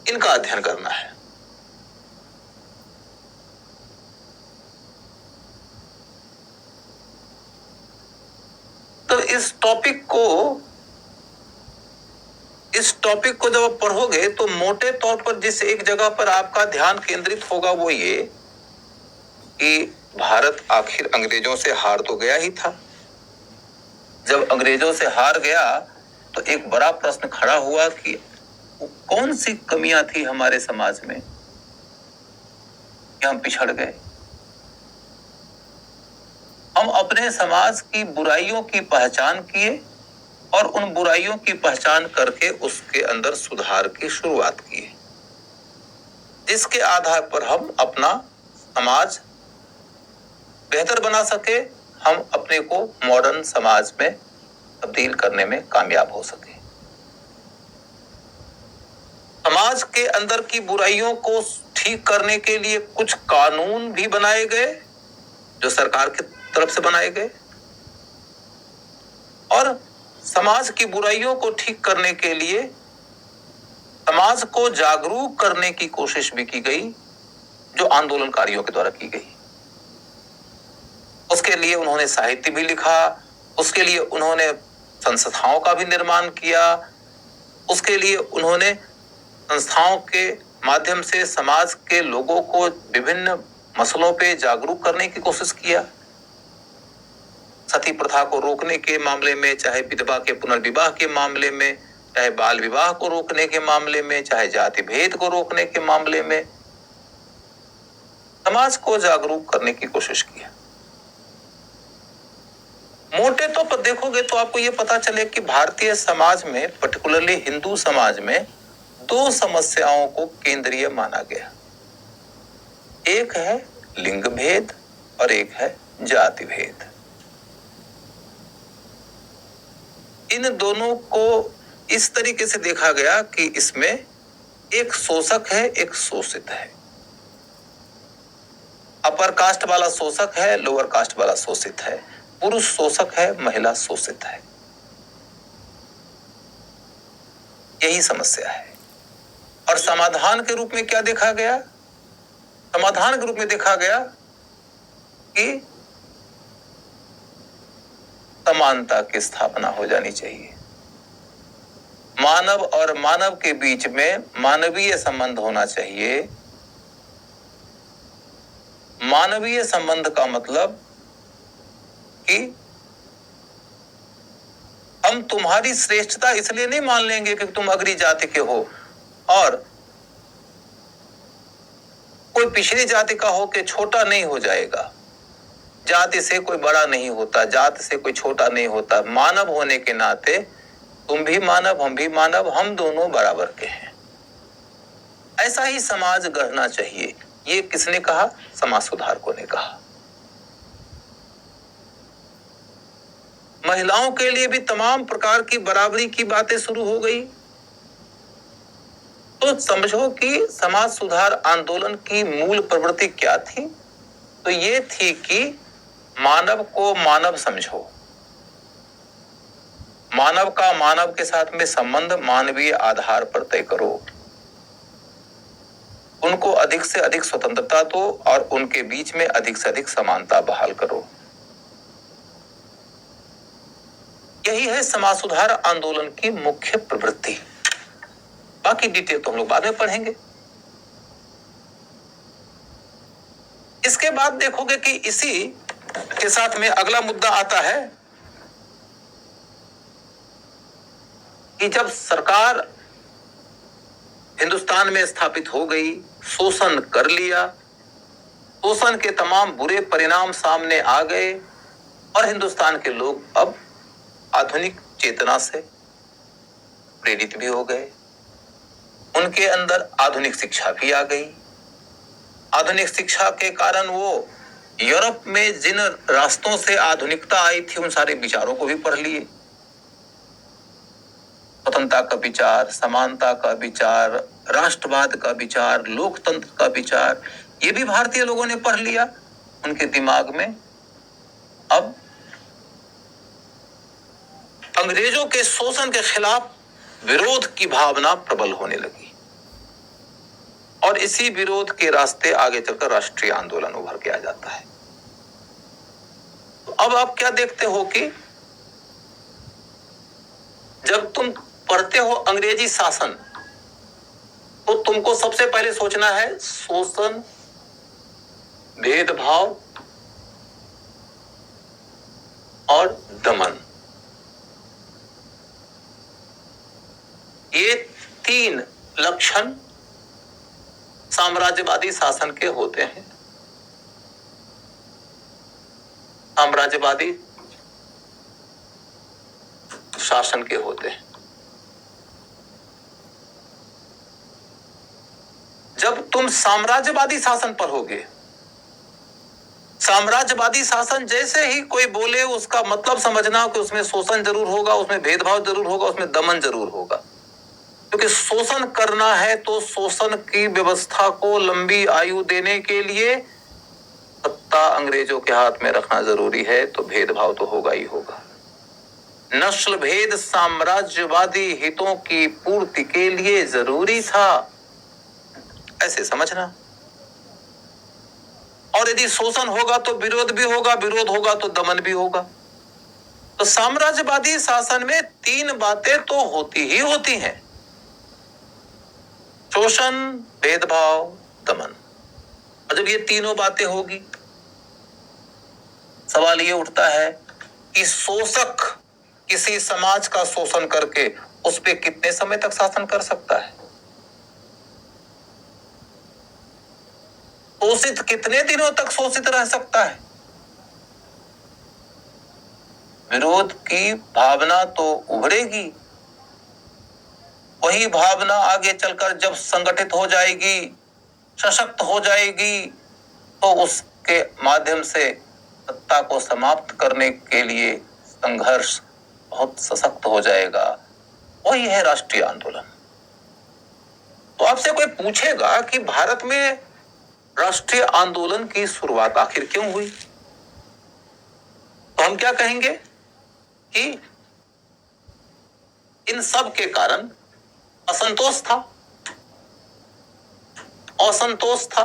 इनका अध्ययन करना है। तो इस टॉपिक को जब आप पढ़ोगे तो मोटे तौर पर जिस एक जगह पर आपका ध्यान केंद्रित होगा वो ये कि भारत आखिर अंग्रेजों से हार तो गया ही था। जब अंग्रेजों से हार गया तो एक बड़ा प्रश्न खड़ा हुआ कि कौन सी कमियां थी हमारे समाज में कि हम पिछड़ गए। हम अपने समाज की बुराइयों की पहचान किए और उन बुराइयों की पहचान करके उसके अंदर सुधार की शुरुआत की, जिसके आधार पर हम अपना समाज बेहतर बना सके, हम अपने को मॉडर्न समाज में तब्दील करने में कामयाब हो सके। समाज के अंदर की बुराइयों को ठीक करने के लिए कुछ कानून भी बनाए गए जो सरकार की तरफ से बनाए गए, और समाज की बुराइयों को ठीक करने के लिए समाज को जागरूक करने की कोशिश भी की गई जो आंदोलनकारियों के द्वारा की गई। उसके लिए उन्होंने साहित्य भी लिखा, उसके लिए उन्होंने संस्थाओं का भी निर्माण किया, उसके लिए उन्होंने संस्थाओं के माध्यम से समाज के लोगों को विभिन्न मसलों पे जागरूक करने की कोशिश किया। सती प्रथा को रोकने के मामले में, चाहे विधवा के पुनर्विवाह के मामले में, चाहे बाल विवाह को रोकने के मामले में, चाहे जाति भेद को रोकने के मामले में, समाज को जागरूक करने की कोशिश की। मोटे तौर पर देखोगे तो आपको यह पता चले कि भारतीय समाज में, पर्टिकुलरली हिंदू समाज में, दो समस्याओं को केंद्रीय माना गया। एक है लिंग भेद और एक है जाति भेद। इन दोनों को इस तरीके से देखा गया कि इसमें एक शोषक है, एक शोषित है। अपर कास्ट वाला शोषक है, लोअर कास्ट वाला शोषित है। पुरुष शोषक है, महिला शोषित है। यही समस्या है। और समाधान के रूप में क्या देखा गया? समाधान के रूप में देखा गया कि समानता की स्थापना हो जानी चाहिए। मानव और मानव के बीच में मानवीय संबंध होना चाहिए। मानवीय संबंध का मतलब कि हम तुम्हारी श्रेष्ठता इसलिए नहीं मान लेंगे कि तुम अग्री जाति के हो, और कोई पिछड़ी जाति का हो के छोटा नहीं हो जाएगा। जाति से कोई बड़ा नहीं होता, जाति से कोई छोटा नहीं होता। मानव होने के नाते तुम भी मानव, हम भी मानव, हम दोनों बराबर के हैं। ऐसा ही समाज गढ़ना चाहिए। ये किसने कहा? समाज सुधारकों ने कहा। महिलाओं के लिए भी तमाम प्रकार की बराबरी की बातें शुरू हो गई। तो समझो कि समाज सुधार आंदोलन की मूल प्रवृत्ति क्या थी? तो ये थी कि मानव को मानव समझो, मानव का मानव के साथ में संबंध मानवीय आधार पर तय करो, उनको अधिक से अधिक स्वतंत्रता दो और उनके बीच में अधिक से अधिक समानता बहाल करो। यही है समाज सुधार आंदोलन की मुख्य प्रवृत्ति। बाकी डिटेल तो हम लोग बाद में पढ़ेंगे। इसके बाद देखोगे कि इसी के साथ में अगला मुद्दा आता है कि जब सरकार हिंदुस्तान में स्थापित हो गई, शोषण कर लिया, शोषण के तमाम बुरे परिणाम सामने आ गए और हिंदुस्तान के लोग अब आधुनिक चेतना से प्रेरित भी हो गए। उनके अंदर आधुनिक शिक्षा भी आ गई। आधुनिक शिक्षा के कारण वो यूरोप में जिन रास्तों से आधुनिकता आई थी उन सारे विचारों को भी पढ़ लिए। स्वतंत्रता का विचार, समानता का विचार, राष्ट्रवाद का विचार, लोकतंत्र का विचार, ये भी भारतीय लोगों ने पढ़ लिया। उनके दिमाग में अब अंग्रेजों के शोषण के खिलाफ विरोध की भावना प्रबल होने लगी और इसी विरोध के रास्ते आगे चलकर राष्ट्रीय आंदोलन उभर के आ जाता है। तो अब आप क्या देखते हो कि जब तुम पढ़ते हो अंग्रेजी शासन तो तुमको सबसे पहले सोचना है शोषण, भेदभाव और दमन। ये तीन लक्षण साम्राज्यवादी शासन के होते हैं। साम्राज्यवादी शासन के होते हैं। जब तुम साम्राज्यवादी शासन पढ़ोगे, साम्राज्यवादी शासन जैसे ही कोई बोले उसका मतलब समझना कि उसमें शोषण जरूर होगा, उसमें भेदभाव जरूर होगा, उसमें दमन जरूर होगा। क्योंकि शोषण करना है तो शोषण की व्यवस्था को लंबी आयु देने के लिए सत्ता अंग्रेजों के हाथ में रखना जरूरी है, तो भेदभाव तो होगा ही होगा। नस्ल भेद साम्राज्यवादी हितों की पूर्ति के लिए जरूरी था, ऐसे समझना। और यदि शोषण होगा तो विरोध भी होगा, विरोध होगा तो दमन भी होगा। तो साम्राज्यवादी शासन में तीन बातें तो होती ही होती हैं: शोषण, भेदभाव, दमन। और जब ये तीनों बातें होगी, सवाल ये उठता है कि शोषक किसी समाज का शोषण करके उस पे कितने समय तक शासन कर सकता है? शोषित कितने दिनों तक शोषित रह सकता है? विरोध की भावना तो उभरेगी, वही भावना आगे चलकर जब संगठित हो जाएगी, सशक्त हो जाएगी, तो उसके माध्यम से सत्ता को समाप्त करने के लिए संघर्ष बहुत सशक्त हो जाएगा। वही है राष्ट्रीय आंदोलन। तो आपसे कोई पूछेगा कि भारत में राष्ट्रीय आंदोलन की शुरुआत आखिर क्यों हुई, तो हम क्या कहेंगे कि इन सब के कारण असंतोष था, असंतोष था,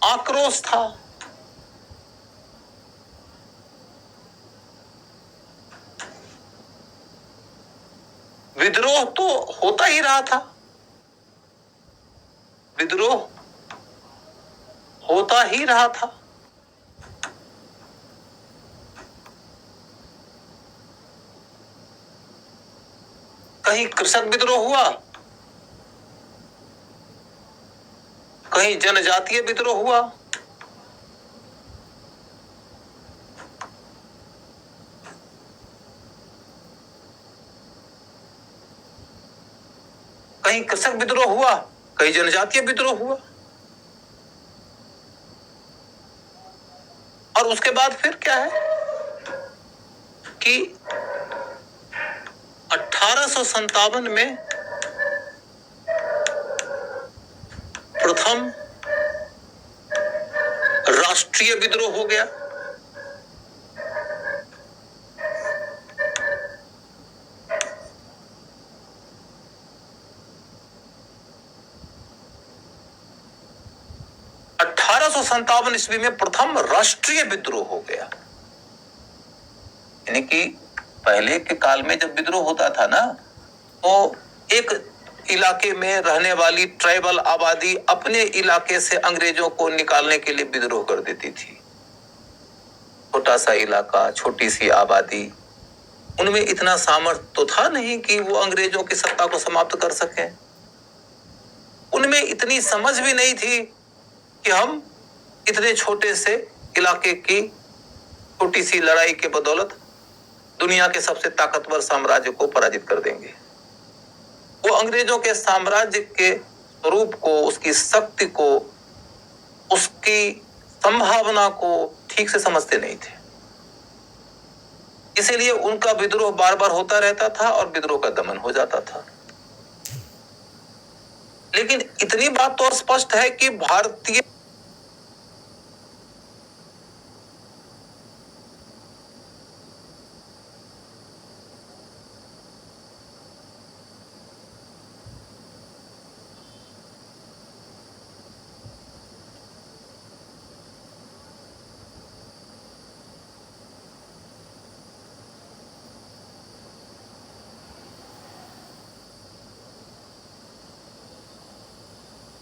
आक्रोश था, विद्रोह तो होता ही रहा था, विद्रोह होता ही रहा था। कहीं कृषक विद्रोह हुआ, कहीं जनजातीय विद्रोह हुआ, कहीं कृषक विद्रोह हुआ, कहीं जनजातीय विद्रोह हुआ। और उसके बाद फिर क्या है कि 1857 में प्रथम राष्ट्रीय विद्रोह हो गया। ईस्वी में प्रथम राष्ट्रीय विद्रोह हो गया। यानी कि पहले के काल में जब विद्रोह होता था ना, तो एक इलाके में रहने वाली ट्राइबल आबादी अपने इलाके से अंग्रेजों को निकालने के लिए विद्रोह कर देती थी। छोटा सा इलाका, छोटी सी आबादी, उनमें इतना सामर्थ्य तो था नहीं कि वो अंग्रेजों की सत्ता को समाप्त कर सकें। उनमें इतनी समझ भी नहीं थी कि हम इतने छोटे से इलाके की छोटी सी लड़ाई के बदौलत दुनिया के सबसे ताकतवर साम्राज्य को पराजित कर देंगे। वो अंग्रेजों के साम्राज्य के स्वरूप को, उसकी शक्ति को, उसकी संभावना को ठीक से समझते नहीं थे। इसीलिए उनका विद्रोह बार बार होता रहता था और विद्रोह का दमन हो जाता था। लेकिन इतनी बात तो स्पष्ट है कि भारतीय